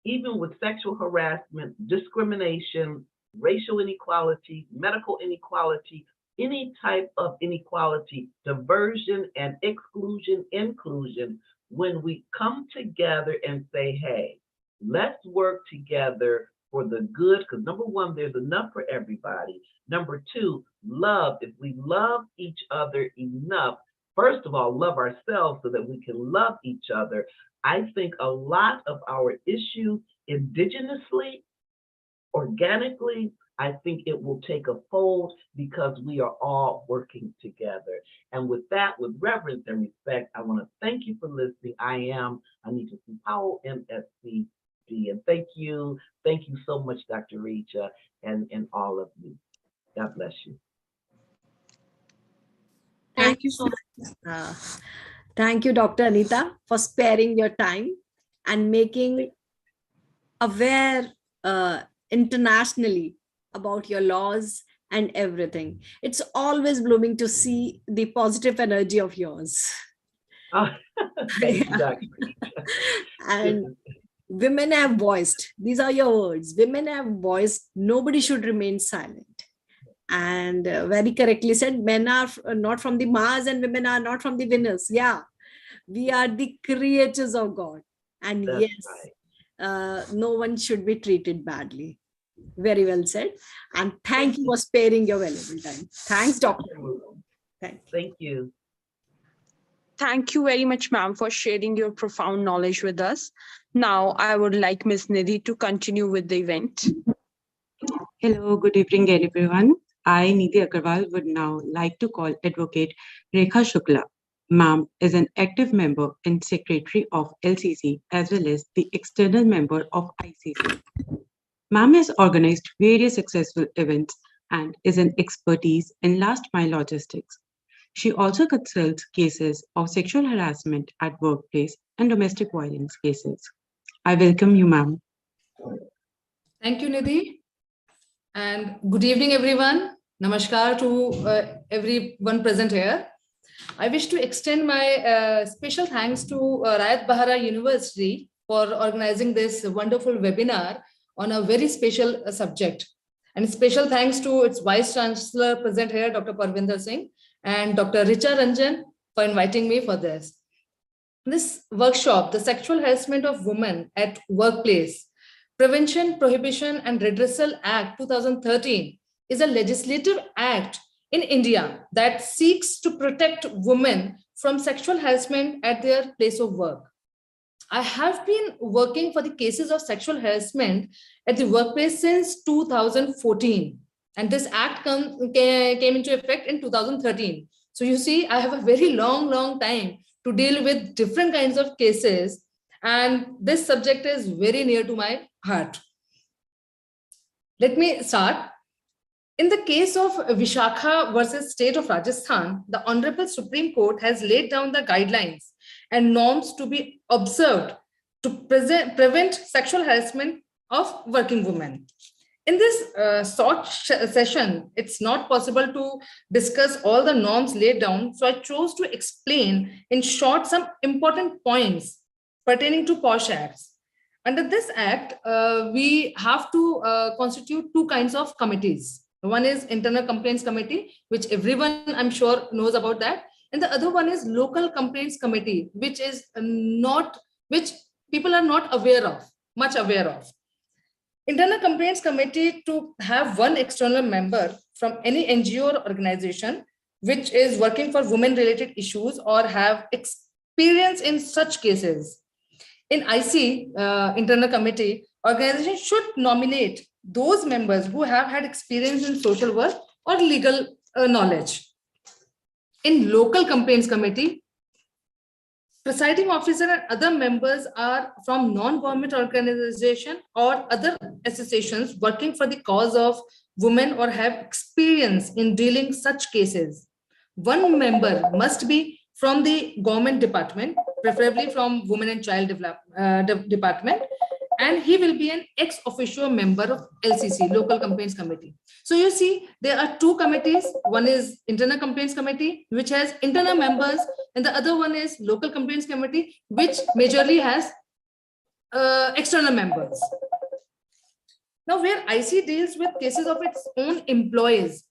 even with sexual harassment, discrimination, racial inequality, medical inequality, any type of inequality, diversion and exclusion, inclusion, when we come together and say, hey, let's work together for the good, because number one, there's enough for everybody. Number two, love. If we love each other enough, first of all, love ourselves so that we can love each other. I think a lot of our issues indigenously, organically, I think it will take a fold because we are all working together. And with that, with reverence and respect, I want to thank you for listening. I am Anita C. Powell, MSc. And thank you so much, Dr. Richa, and all of you. God bless you. Thank you so much. Thank you, Dr. Anita, for sparing your time and making aware internationally about your laws and everything. It's always blooming to see the positive energy of yours. Thank you, Dr. And women have voiced, these are your words, women have voiced, nobody should remain silent. And very correctly said, men are not from the Mars and women are not from the Venus. Yeah, we are the creatures of God. And That's yes, right. No one should be treated badly. Very well said. And thank you for sparing your valuable time. Thanks, Doctor. Thank you. Thank you very much, ma'am, for sharing your profound knowledge with us. Now, I would like Ms. Nidhi to continue with the event. Hello, good evening, everyone. I, Nidhi Agarwal, would now like to call Advocate Rekha Shukla. Ma'am is an active member and secretary of LCC as well as the external member of ICC. Ma'am has organized various successful events and is an expertise in last mile logistics. She also consults cases of sexual harassment at workplace and domestic violence cases. I welcome you, ma'am. Thank you, Nidhi. And good evening, everyone. Namaskar to everyone present here. I wish to extend my special thanks to Raat Bahara University for organizing this wonderful webinar on a very special subject. And special thanks to its Vice Chancellor present here, Dr. Parvinder Singh, and Dr. Richa Ranjan for inviting me for this. This workshop, the Sexual Harassment of Women at Workplace, Prevention, Prohibition and Redressal Act 2013 is a legislative act in India that seeks to protect women from sexual harassment at their place of work. I have been working for the cases of sexual harassment at the workplace since 2014. And this act came into effect in 2013. So you see, I have a very long time to deal with different kinds of cases. And this subject is very near to my heart. Let me start. In the case of Vishakha versus State of Rajasthan, the Honorable Supreme Court has laid down the guidelines and norms to be observed to prevent sexual harassment of working women. In this short session, it's not possible to discuss all the norms laid down, so I chose to explain in short some important points pertaining to POSH Acts. Under this act, we have to constitute two kinds of committees. One is Internal Complaints Committee, which everyone I'm sure knows about that. And the other one is Local Complaints Committee, which people are not much aware of. Internal Complaints Committee to have one external member from any NGO or organization which is working for women-related issues or have experience in such cases. In IC, Internal Committee, organizations should nominate those members who have had experience in social work or legal knowledge. In Local Complaints Committee, presiding officer and other members are from non-government organization or other associations working for the cause of women or have experience in dealing such cases. One member must be from the government department, preferably from Women and Child Department, and he will be an ex officio member of LCC, Local Complaints Committee. So you see, there are two committees. One is Internal Complaints Committee, which has internal members, and the other one is Local Complaints Committee, which majorly has external members. Now, where IC deals with cases of its own employees,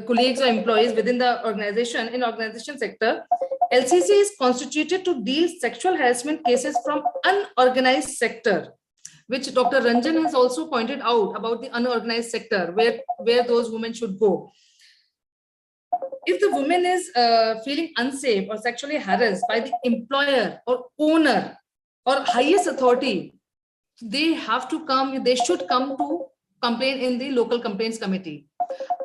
colleagues or employees within the organization, in organization sector, LCC is constituted to deal sexual harassment cases from unorganized sector, which Dr. Ranjan has also pointed out about the unorganized sector, where those women should go. If the woman is feeling unsafe or sexually harassed by the employer or owner or highest authority, they should come to complain in the Local Complaints Committee.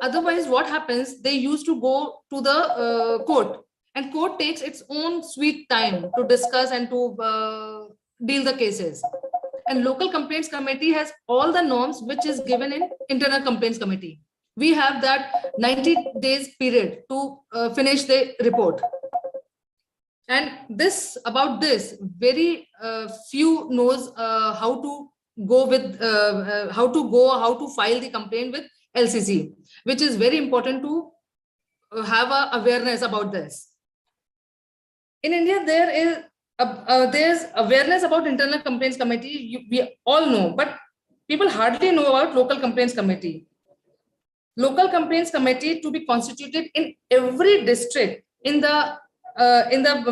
Otherwise, what happens? They used to go to the court, and court takes its own sweet time to discuss and to deal the cases. And Local Complaints Committee has all the norms which is given in Internal Complaints Committee. We have that 90 days period to finish the report. And about this, very few knows how to file the complaint with LCC, which is very important to have a awareness about this. In India, there's awareness about Internal Complaints Committee. We all know, but people hardly know about Local Complaints Committee. Local Complaints Committee to be constituted in every district in the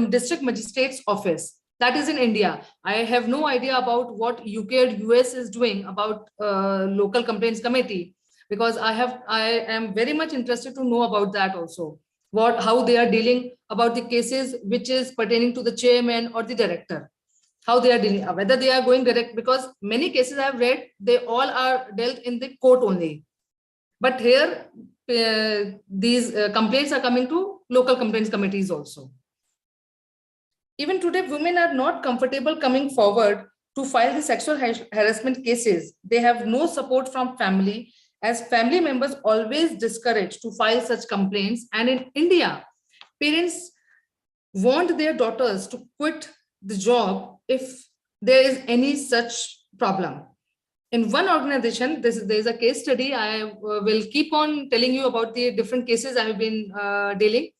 district magistrate's office. That is in India. I have no idea about what UK or US is doing about Local Complaints Committee, because I am very much interested to know about that also. How they are dealing about the cases which is pertaining to the chairman or the director, how they are dealing, whether they are going direct, because many cases I have read, they all are dealt in the court only. But here, these complaints are coming to Local Complaints Committees also. Even today, women are not comfortable coming forward to file the sexual harassment cases. They have no support from family, as family members always discourage to file such complaints. And in India, parents want their daughters to quit the job if there is any such problem. In one organization, there is a case study. I will keep on telling you about the different cases I have been dealing.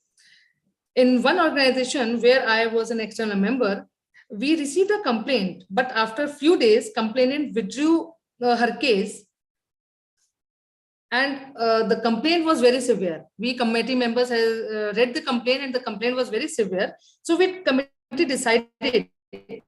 In one organization where I was an external member, we received a complaint, but after a few days, complainant withdrew her case. And the complaint was very severe. We committee members have read the complaint, and the complaint was very severe. So we committee decided to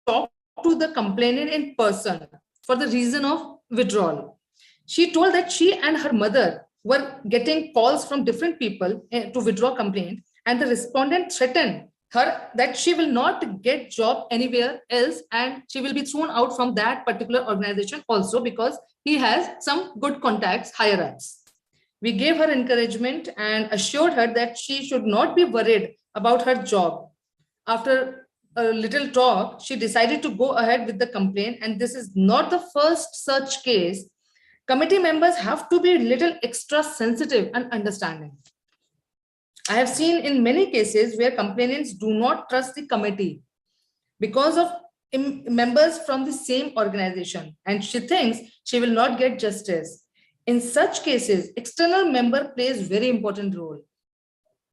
talk to the complainant in person for the reason of withdrawal. She told that she and her mother were getting calls from different people to withdraw complaint, and the respondent threatened her that she will not get job anywhere else, and she will be thrown out from that particular organization also, because he has some good contacts higher ups. We gave her encouragement and assured her that she should not be worried about her job. After a little talk, she decided to go ahead with the complaint, and this is not the first such case. Committee members have to be a little extra sensitive and understanding. I have seen in many cases where complainants do not trust the committee because of members from the same organization, and she thinks she will not get justice. In such cases, external member plays very important role.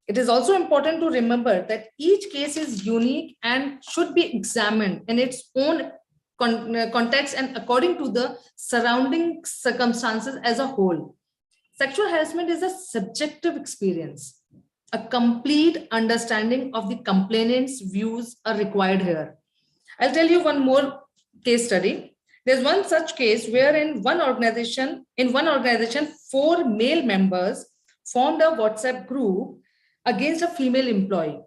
It is also important to remember that each case is unique and should be examined in its own context and according to the surrounding circumstances as a whole. Sexual harassment is a subjective experience. A complete understanding of the complainant's views are required here. I'll tell you one more case study. There's one such case where in one organization, 4 male members formed a WhatsApp group against a female employee,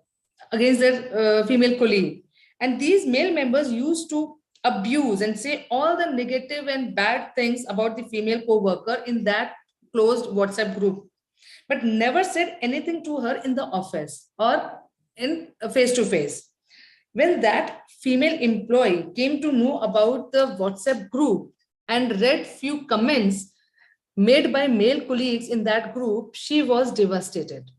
against their female colleague. And these male members used to abuse and say all the negative and bad things about the female co-worker in that closed WhatsApp group, but never said anything to her in the office or in face-to-face. When that female employee came to know about the WhatsApp group and read few comments made by male colleagues in that group, she was devastated.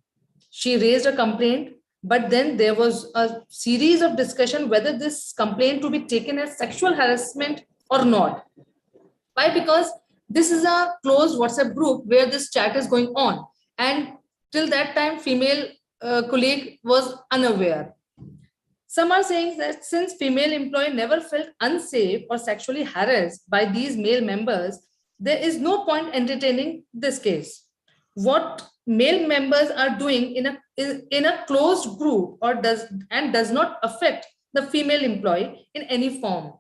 She raised a complaint, but then there was a series of discussion whether this complaint to be taken as sexual harassment or not. Why? Because this is a closed WhatsApp group where this chat is going on. And till that time, female colleague was unaware. Some are saying that since female employee never felt unsafe or sexually harassed by these male members, there is no point entertaining this case. What male members are doing in a closed group or does not affect the female employee in any form.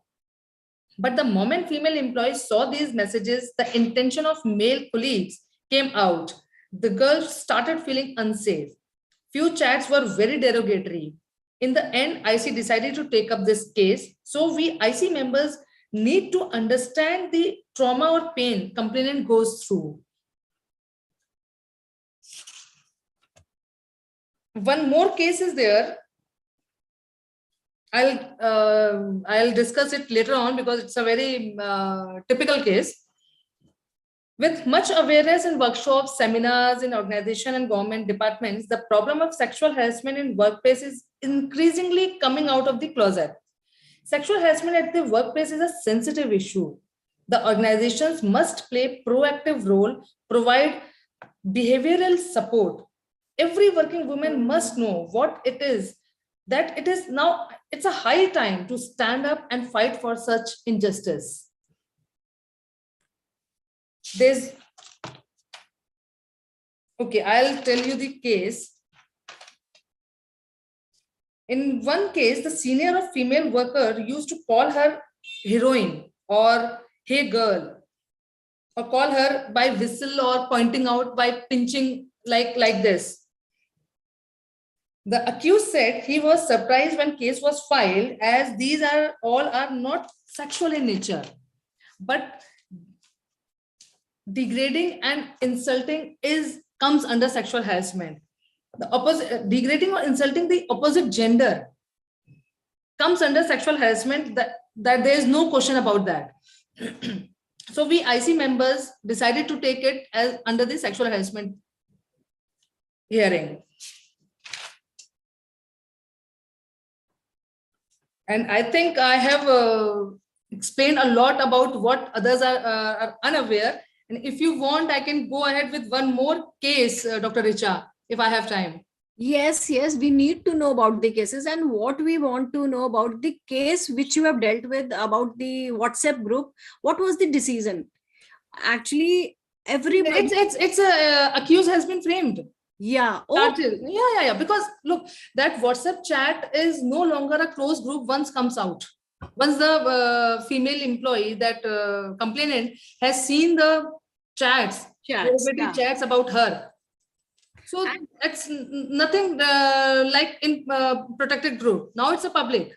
But the moment female employees saw these messages, the intention of male colleagues came out. The girl started feeling unsafe. Few chats were very derogatory. In the end, IC decided to take up this case. So we IC members need to understand the trauma or pain complainant goes through. One more case is there. I'll discuss it later on because it's a very typical case. With much awareness in workshops, seminars, in organization and government departments, the problem of sexual harassment in workplace is increasingly coming out of the closet. Sexual harassment at the workplace is a sensitive issue. The organizations must play proactive role, provide behavioral support. Every working woman must know what it is, that it is now, it's a high time to stand up and fight for such injustice. Okay, I'll tell you the case. In one case, the senior of female worker used to call her heroine or hey girl, or call her by whistle or pointing out by pinching like this. The accused said he was surprised when case was filed, as these are not sexual in nature, but degrading and insulting comes under sexual harassment. The opposite, degrading or insulting the opposite gender comes under sexual harassment, that there is no question about that. So we IC members decided to take it as under the sexual harassment hearing. And I think I have explained a lot about what others are unaware. And if you want, I can go ahead with one more case, Dr. Richa, if I have time. Yes, we need to know about the cases, and what we want to know about the case which you have dealt with about the WhatsApp group. What was the decision? Actually, everybody. It's accused has been framed. Yeah. Yeah. Because look, that WhatsApp chat is no longer a closed group once comes out. Once the female employee, that complainant, has seen the chats about her. So that's nothing like in protected group. Now it's a public.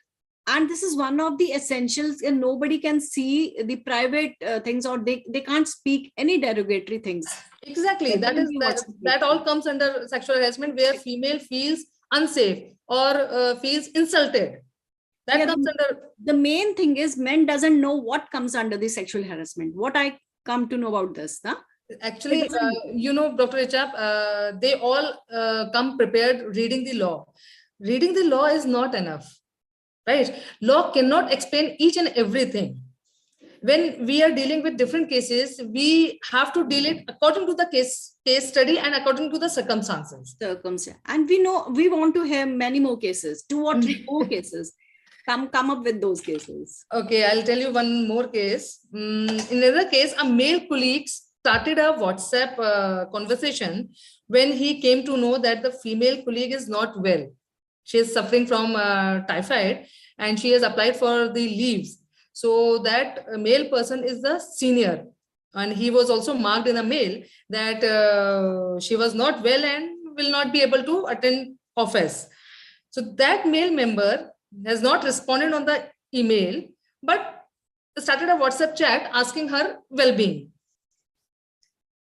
And this is one of the essentials, and nobody can see the private things, or they can't speak any derogatory things. Exactly. That all comes under sexual harassment, where female feels unsafe or feels insulted. That comes under. The main thing is men doesn't know what comes under the sexual harassment. What I come to know about this, huh? Actually, Dr. Richap, they all come prepared reading the law. Reading the law is not enough, right? Law cannot explain each and everything. When we are dealing with different cases, we have to deal it according to the case study and according to the circumstances. And we know we want to have many more cases, 2 or 3 more cases. Come up with those cases. Okay, I'll tell you one more case. In another case, a male colleague started a WhatsApp conversation when he came to know that the female colleague is not well. She is suffering from typhoid and she has applied for the leaves. So that male person is the senior, and he was also marked in a mail that she was not well and will not be able to attend office. So that male member has not responded on the email, but started a WhatsApp chat asking her well-being,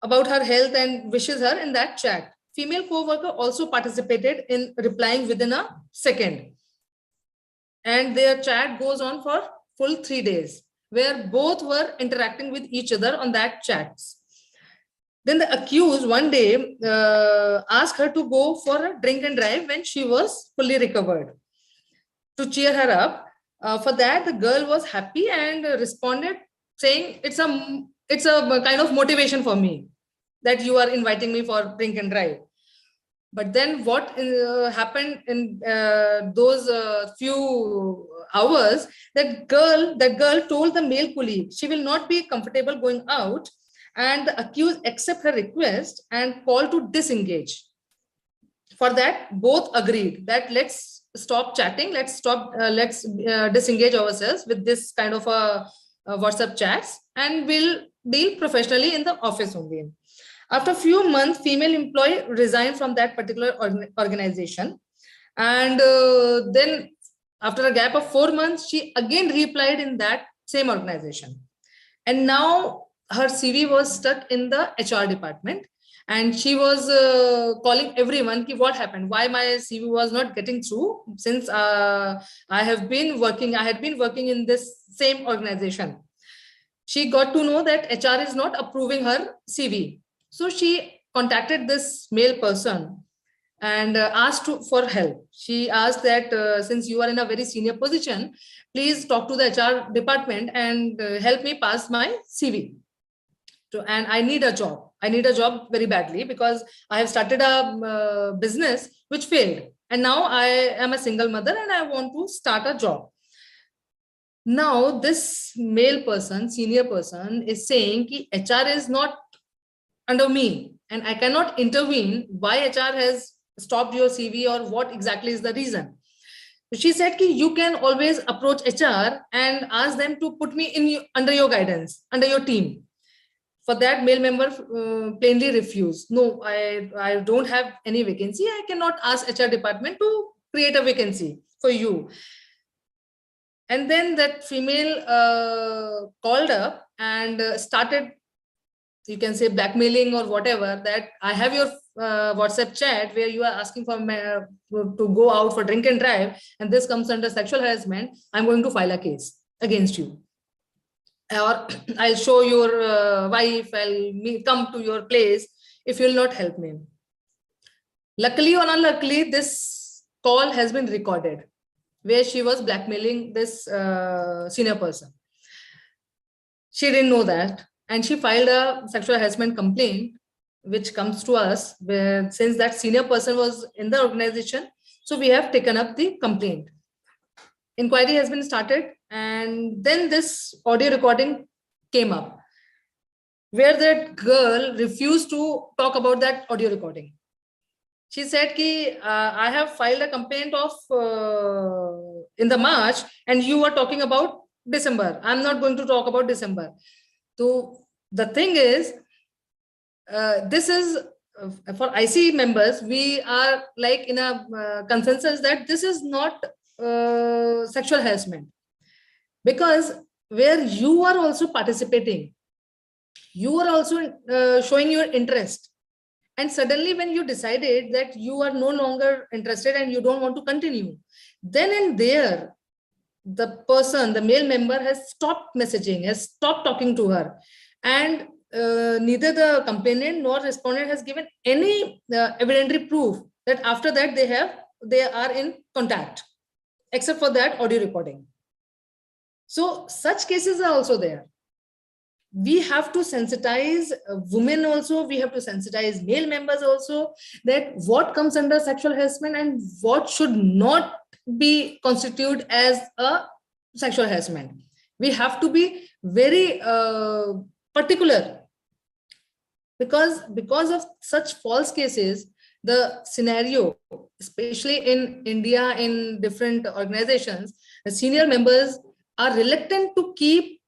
about her health, and wishes her in that chat. Female co-worker also participated in replying within a second. And their chat goes on for full 3 days, where both were interacting with each other on that chats. Then the accused one day asked her to go for a drink and drive when she was fully recovered, to cheer her up. For that, the girl was happy and responded saying, it's a kind of motivation for me that you are inviting me for drink and drive. But then what happened in those few hours, that girl told the male colleague she will not be comfortable going out, and the accused accept her request and called to disengage. For that, both agreed that let's stop chatting, let's disengage ourselves with this kind of a WhatsApp chats, and we'll deal professionally in the office only. After a few months, female employee resigned from that particular organization. And then after a gap of 4 months, she again reapplied in that same organization. And now her CV was stuck in the HR department. And she was calling everyone, what happened? Why my CV was not getting through? Since I had been working in this same organization. She got to know that HR is not approving her CV. So she contacted this male person and asked for help. She asked that since you are in a very senior position, please talk to the HR department and help me pass my CV. And I need a job. I need a job very badly because I have started a business which failed. And now I am a single mother and I want to start a job. Now this male person, senior person, is saying that HR is not under me and I cannot intervene why HR has stopped your CV or what exactly is the reason. She said that you can always approach HR and ask them to put me under your guidance, under your team. For that, male member plainly refused. No, I don't have any vacancy. I cannot ask HR department to create a vacancy for you. And then that female called up and started, you can say, blackmailing or whatever, that I have your WhatsApp chat where you are asking for to go out for drink and drive, and this comes under sexual harassment. I'm going to file a case against you. Or I'll show your wife, I'll come to your place if you'll not help me. Luckily or unluckily, this call has been recorded where she was blackmailing this senior person. She didn't know that. And she filed a sexual harassment complaint, which comes to us where, since that senior person was in the organization, so we have taken up the complaint. Inquiry has been started, and then this audio recording came up where that girl refused to talk about that audio recording. She said that I have filed a complaint of in the March and you are talking about December. I'm not going to talk about December. So the thing is, this is for IC members, we are like in a consensus that this is not sexual harassment, because where you are also participating, you are also showing your interest, and suddenly when you decided that you are no longer interested and you don't want to continue, then and there the person, the male member, has stopped messaging, has stopped talking to her, and neither the complainant nor respondent has given any evidentiary proof that after that they are in contact, except for that audio recording. So such cases are also there. We have to sensitize women also, we have to sensitize male members also, that what comes under sexual harassment and what should not be constituted as a sexual harassment. We have to be very particular, because of such false cases, the scenario, especially in India, in different organizations, the senior members are reluctant to keep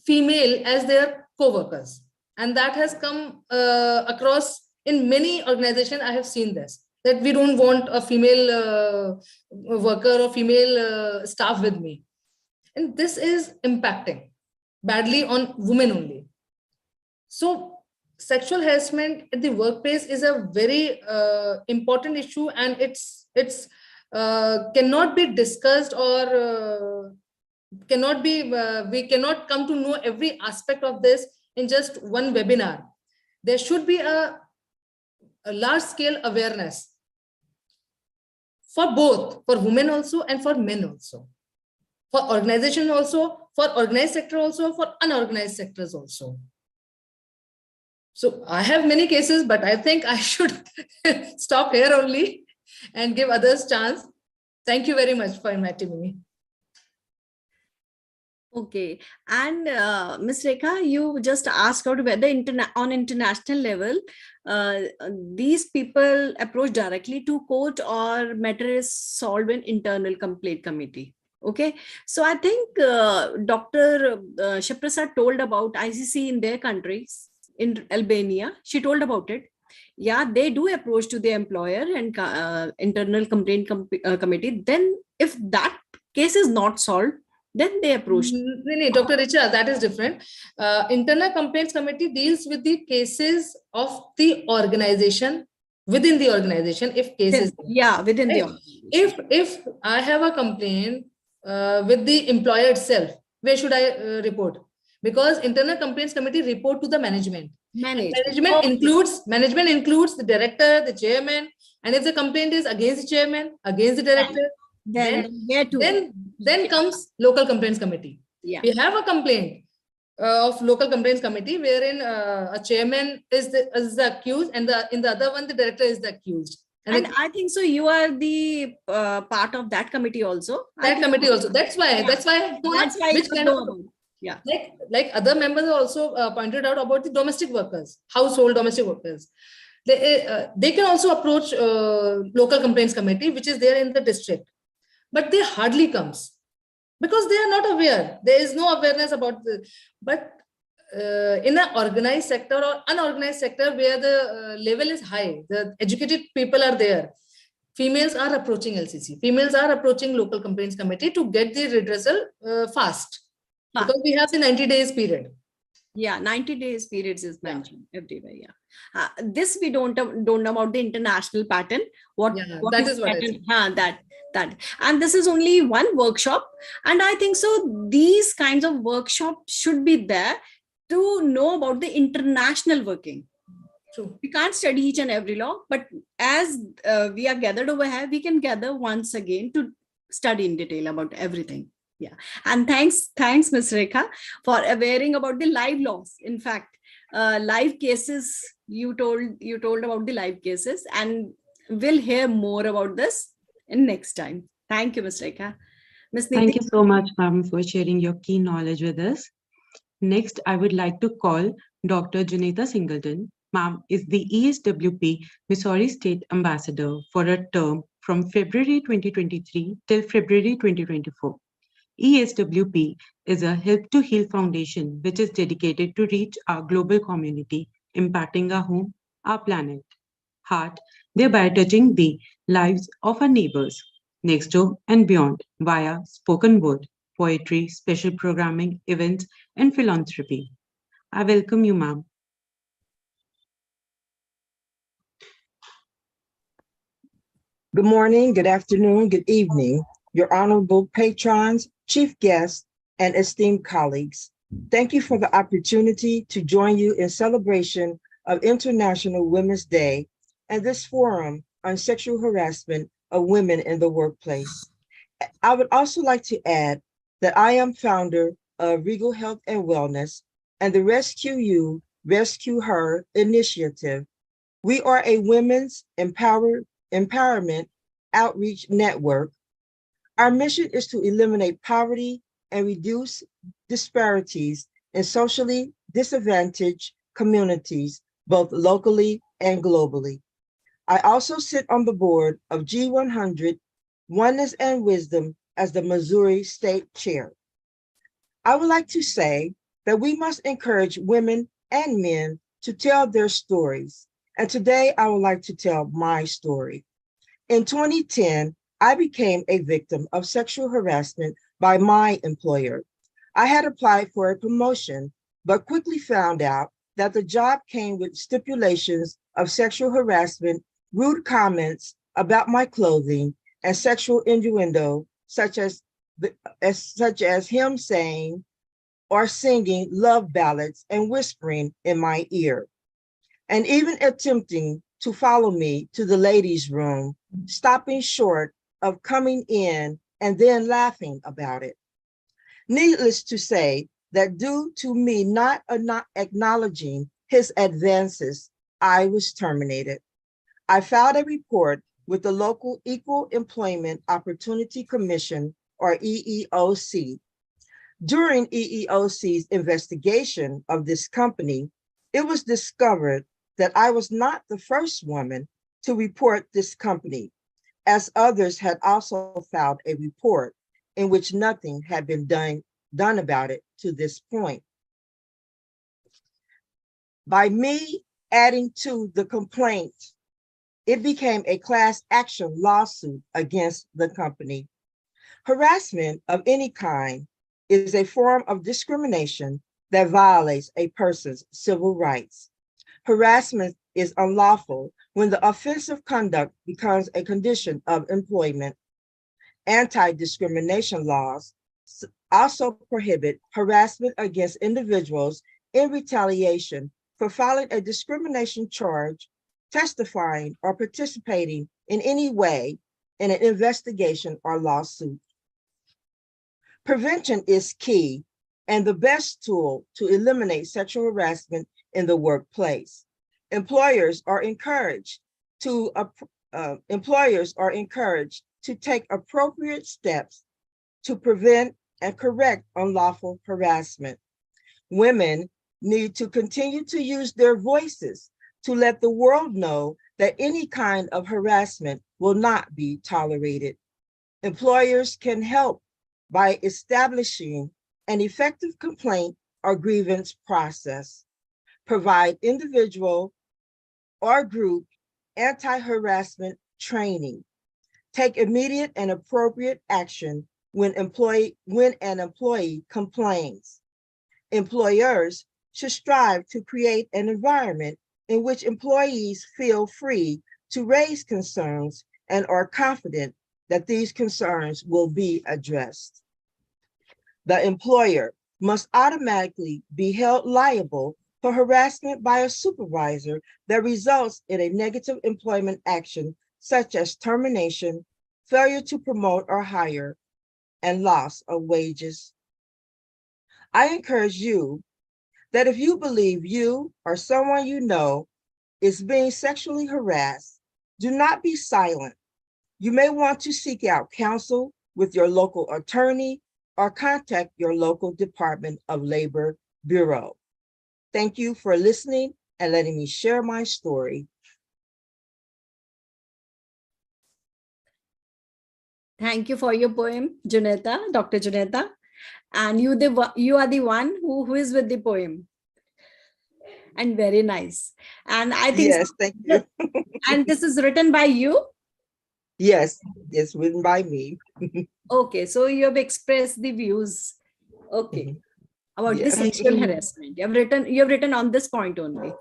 female as their co-workers, and that has come across in many organizations. I have seen this, that we don't want a female worker or female staff with me, and this is impacting badly on women only. So sexual harassment at the workplace is a very important issue, and it's cannot be discussed, or cannot be we cannot come to know every aspect of this in just one webinar. There should be a large scale awareness for both, for women also and for men also, for organization also, for organized sector also, for unorganized sectors also. So I have many cases, but I think I should stop here only and give others chance. Thank you very much for inviting me. Okay, and Ms. Rekha, you just asked out whether on international level, these people approach directly to court or matter is solved in internal complaint committee. Okay, so I think Dr. Shiprasad told about ICC in their countries, in Albania. She told about it. Yeah, they do approach to the employer and internal complaint committee. Then if that case is not solved, then they approach. No, Dr. Richa, that is different. Internal complaints committee deals with the cases of the organization, within the organization, if cases. Yeah, within the organization. If I have a complaint with the employer itself, where should I report? Because internal complaints committee report to the management. Management includes the director, the chairman, and if the complaint is against the chairman, against the director, then comes local complaints committee. Yeah. We have a complaint of local complaints committee wherein a chairman is the accused, and in the other one the director is the accused. And I think so you are the part of that committee also. That committee also. That's why which kind of, yeah, like other members also pointed out about the domestic workers, household domestic workers. They can also approach local complaints committee, which is there in the district, but they hardly comes because they are not aware. There is no awareness about the, but in an organized sector or unorganized sector where the level is high, the educated people are there, females are approaching LCC, females are approaching local complaints committee to get the redressal fast. Because we have the 90 days period. Yeah, 90 days periods is mentioned everywhere. Yeah, this we don't know about the international pattern. What that is what pattern? That and this is only one workshop, and I think so these kinds of workshops should be there to know about the international working. True. We can't study each and every law, but as we are gathered over here, we can gather once again to study in detail about everything. Yeah, and thanks, Ms. Rekha, for awareing about the live laws. In fact, live cases, you told about the live cases, and we'll hear more about this in next time. Thank you, Ms. Rekha. Ms. Niti. Thank you so much, ma'am, for sharing your keen knowledge with us. Next, I would like to call Dr. Juneta Singleton. Ma'am is the ESWP Missouri State Ambassador for a term from February 2023 till February 2024. ESWP is a Help to Heal foundation which is dedicated to reach our global community, impacting our home, our planet. heart, thereby touching the lives of our neighbors, next door and beyond, via spoken word, poetry, special programming, events, and philanthropy. I welcome you, ma'am. Good morning, good afternoon, good evening, your honorable patrons, chief guests, and esteemed colleagues. Thank you for the opportunity to join you in celebration of International Women's Day and this forum on sexual harassment of women in the workplace. I would also like to add that I am founder of Regal Health and Wellness and the Rescue You, Rescue Her initiative. We are a women's empowerment outreach network. Our mission is to eliminate poverty and reduce disparities in socially disadvantaged communities, both locally and globally. I also sit on the board of G100 Oneness and Wisdom as the Missouri State Chair. I would like to say that we must encourage women and men to tell their stories. And today I would like to tell my story. In 2010, I became a victim of sexual harassment by my employer. I had applied for a promotion, but quickly found out that the job came with stipulations of sexual harassment, rude comments about my clothing, and sexual innuendo, such as him saying or singing love ballads and whispering in my ear, and even attempting to follow me to the ladies' room, stopping short of coming in and then laughing about it. Needless to say that due to me not acknowledging his advances, I was terminated. I filed a report with the local Equal Employment Opportunity Commission, or EEOC. During EEOC's investigation of this company, it was discovered that I was not the first woman to report this company, as others had also filed a report in which nothing had been done about it to this point. By me adding to the complaint, it became a class action lawsuit against the company. Harassment of any kind is a form of discrimination that violates a person's civil rights. Harassment is unlawful when the offensive conduct becomes a condition of employment. Anti-discrimination laws also prohibit harassment against individuals in retaliation for filing a discrimination charge, testifying, or participating in any way in an investigation or lawsuit. Prevention is key and the best tool to eliminate sexual harassment in the workplace. Employers are encouraged to take appropriate steps to prevent and correct unlawful harassment. Women need to continue to use their voices to let the world know that any kind of harassment will not be tolerated. Employers can help by establishing an effective complaint or grievance process, provide individual or group anti-harassment training, take immediate and appropriate action when an employee complains. Employers should strive to create an environment in which employees feel free to raise concerns and are confident that these concerns will be addressed. The employer must automatically be held liable for harassment by a supervisor that results in a negative employment action, such as termination, failure to promote or hire, and loss of wages. I encourage you that if you believe you or someone you know is being sexually harassed, do not be silent. You may want to seek out counsel with your local attorney or contact your local Department of Labor Bureau. Thank you for listening and letting me share my story. Thank you for your poem, Juneta, Dr. Juneta. And you are the one who is with the poem. and very nice. And I think Yes, thank you. and this is written by you. Yes, it's written by me. Okay, so you have expressed the views. Okay, about the Yes. sexual harassment. You have written on this point only.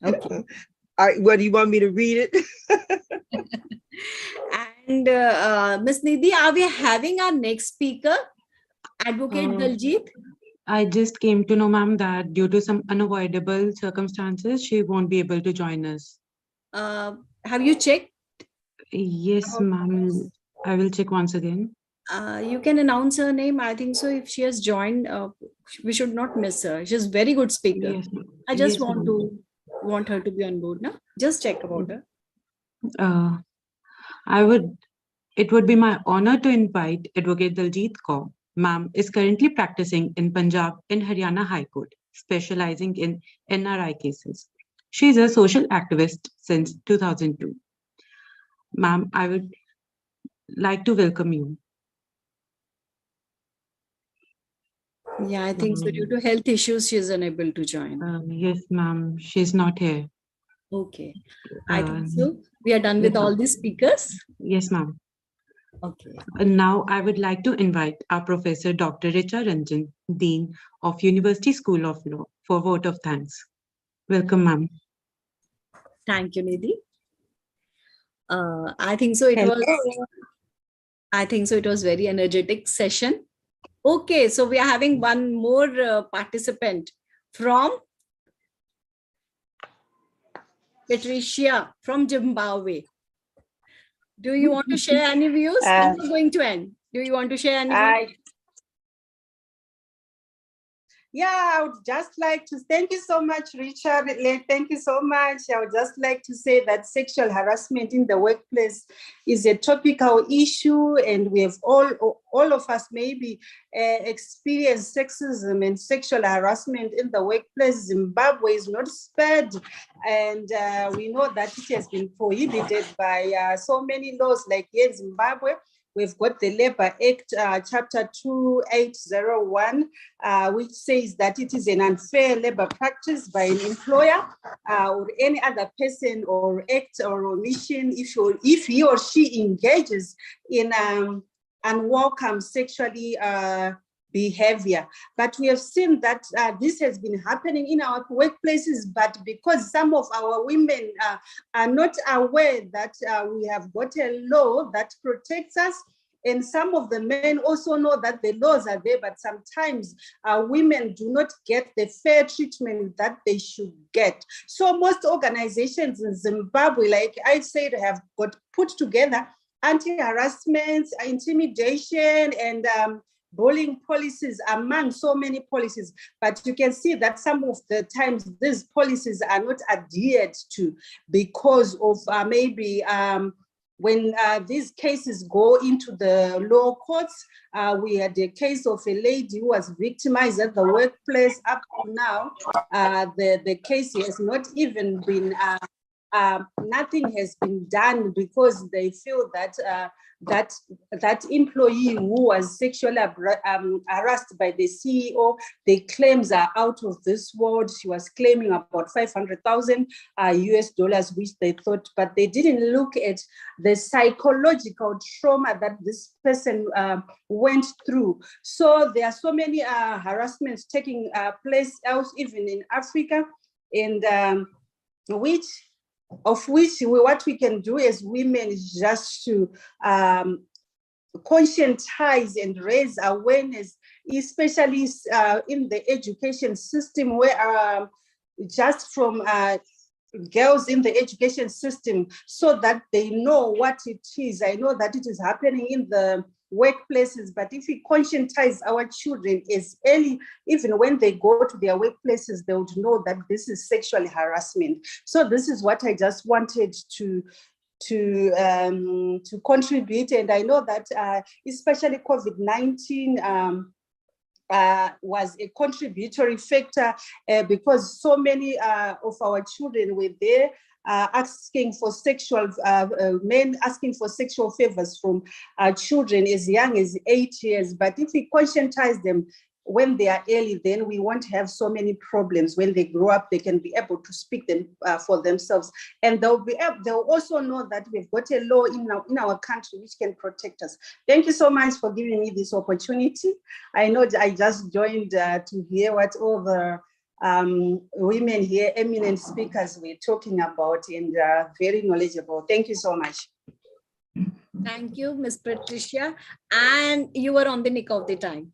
Okay. What do you want me to read it? And Ms. Nidhi, are we having our next speaker, Advocate Daljit? I just came to know, ma'am, that due to some unavoidable circumstances, she won't be able to join us. Have you checked? Yes, ma'am. I will check once again. You can announce her name. I think so. If she has joined, we should not miss her. She's a very good speaker. Yes, I just yes, ma'am. want her to be on board now. Just check about her. It would be my honor to invite Advocate Daljit Kaur. Ma'am is currently practicing in Punjab in Haryana High Court, specializing in NRI cases. She is a social activist since 2002. Ma'am, I would like to welcome you. Yeah, I think so. Due to health issues, she is unable to join. Yes, ma'am. She's not here. Okay. I think so. We are done with yes, all ma'am. the speakers. Yes, ma'am. Okay. Now I would like to invite our Professor Dr. Richa Ranjan, Dean of University School of Law, for vote of thanks. Welcome, ma'am. Thank you, Nidhi. I think so. It was very energetic session. Okay, so we are having one more participant from Patricia from Zimbabwe. Do you want to share any views? I'm not going to end. Do you want to share any views? Yeah, I would just like to thank you so much, Richard. Thank you so much. I would just like to say that sexual harassment in the workplace is a topical issue, and we have all of us maybe experienced sexism and sexual harassment in the workplace. Zimbabwe is not spared, and we know that it has been prohibited by so many laws, like here in Zimbabwe. We've got the Labor Act, Chapter 2801, which says that it is an unfair labor practice by an employer or any other person or act or omission if he or she engages in unwelcome sexually behavior. But we have seen that this has been happening in our workplaces, but because some of our women are not aware that we have got a law that protects us, and some of the men also know that the laws are there, but sometimes women do not get the fair treatment that they should get. So most organizations in Zimbabwe, like I said, have got put together anti-harassment, intimidation, and bullying policies among so many policies. But you can see that some of the times these policies are not adhered to because of maybe when these cases go into the law courts. We had a case of a lady who was victimized at the workplace. Up to now, the case has not even been, nothing has been done because they feel that that employee who was sexually harassed by the CEO, the claims are out of this world. She was claiming about 500,000 US dollars, which they thought, but they didn't look at the psychological trauma that this person went through. So there are so many harassments taking place else, even in Africa, and what we can do as women is just to conscientize and raise awareness, especially in the education system, where just from girls in the education system, so that they know what it is. I know that it is happening in the workplaces, but if we conscientize our children as early, even when they go to their workplaces, they would know that this is sexual harassment. So this is what I just wanted to contribute. And I know that especially COVID-19 was a contributory factor because so many of our children were there asking for sexual, men asking for sexual favors from children as young as 8 years. But if we conscientize them when they are early, then we won't have so many problems. When they grow up, they can be able to speak them for themselves, and they'll also know that we've got a law in our country which can protect us. Thank you so much for giving me this opportunity. I know I just joined to hear what all the women here, eminent speakers, were talking about, and very knowledgeable. Thank you so much. Thank you, Ms. Patricia. And you were on the nick of the time.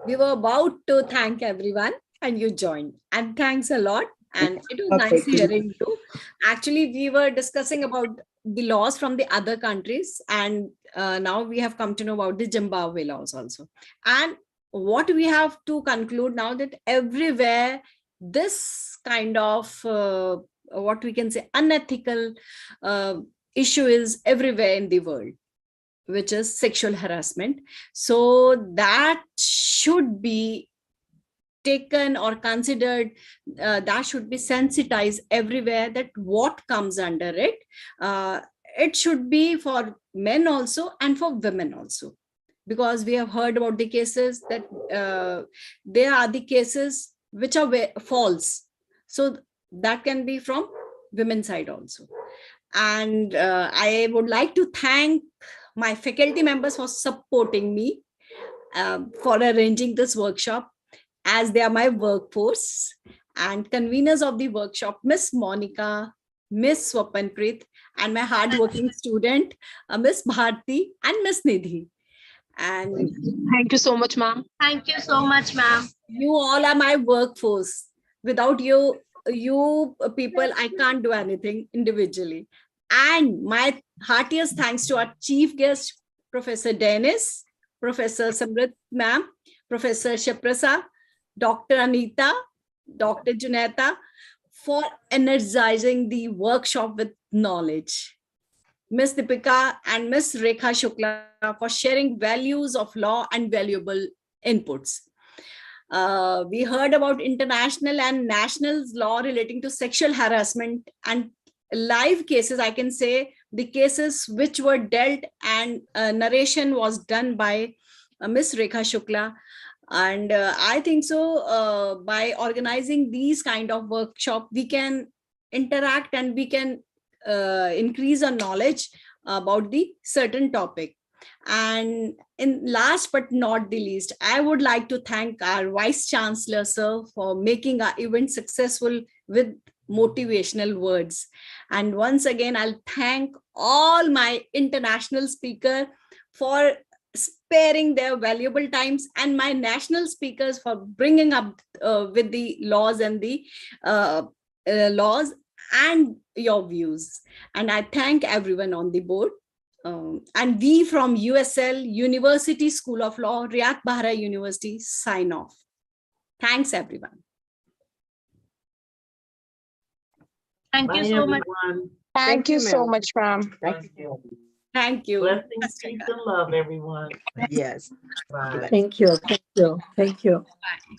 We were about to thank everyone and you joined. And thanks a lot. And it was nice hearing you. Actually, we were discussing about the laws from the other countries. And now we have come to know about the Zimbabwe laws also. And what we have to conclude now, that everywhere this kind of what we can say unethical issue is everywhere in the world, which is sexual harassment. So that should be taken or considered, that should be sensitized everywhere, that what comes under it. It should be for men also and for women also, because we have heard about the cases that there are the cases which are false. So that can be from women's side also. And I would like to thank my faculty members for supporting me, for arranging this workshop, as they are my workforce, and conveners of the workshop, Miss Monica, Miss Swapanpreet, and my hardworking student, Miss Bharti and Miss Nidhi. And thank you so much, ma'am. Thank you so much, ma'am. You all are my workforce. Without you people, I can't do anything individually. And my heartiest thanks to our chief guest, Professor Dennis, Professor Samrit ma'am, Professor Shaprasa, Dr. Anita, Dr. Juneta, for energizing the workshop with knowledge. Ms. Deepika and Ms. Rekha Shukla for sharing values of law and valuable inputs. We heard about international and national law relating to sexual harassment and live cases. I can say the cases which were dealt, and narration was done by Ms. Rekha Shukla. And I think so by organizing these kind of workshop, we can interact and we can increase our knowledge about the certain topic. And in last but not the least, I would like to thank our Vice Chancellor, sir, for making our event successful with motivational words. And once again, I'll thank all my international speakers for sparing their valuable times, and my national speakers for bringing up with the laws and the laws and your views. And I thank everyone on the board. And we from USL, University School of Law, Riyadh Bahra University, sign off. Thanks, everyone. Thank you so much. Thank you so much, ma'am. Thank you. Thank you. Blessings, peace, and love, everyone. Yes. Bye. Thank you. Thank you. Thank you. Bye.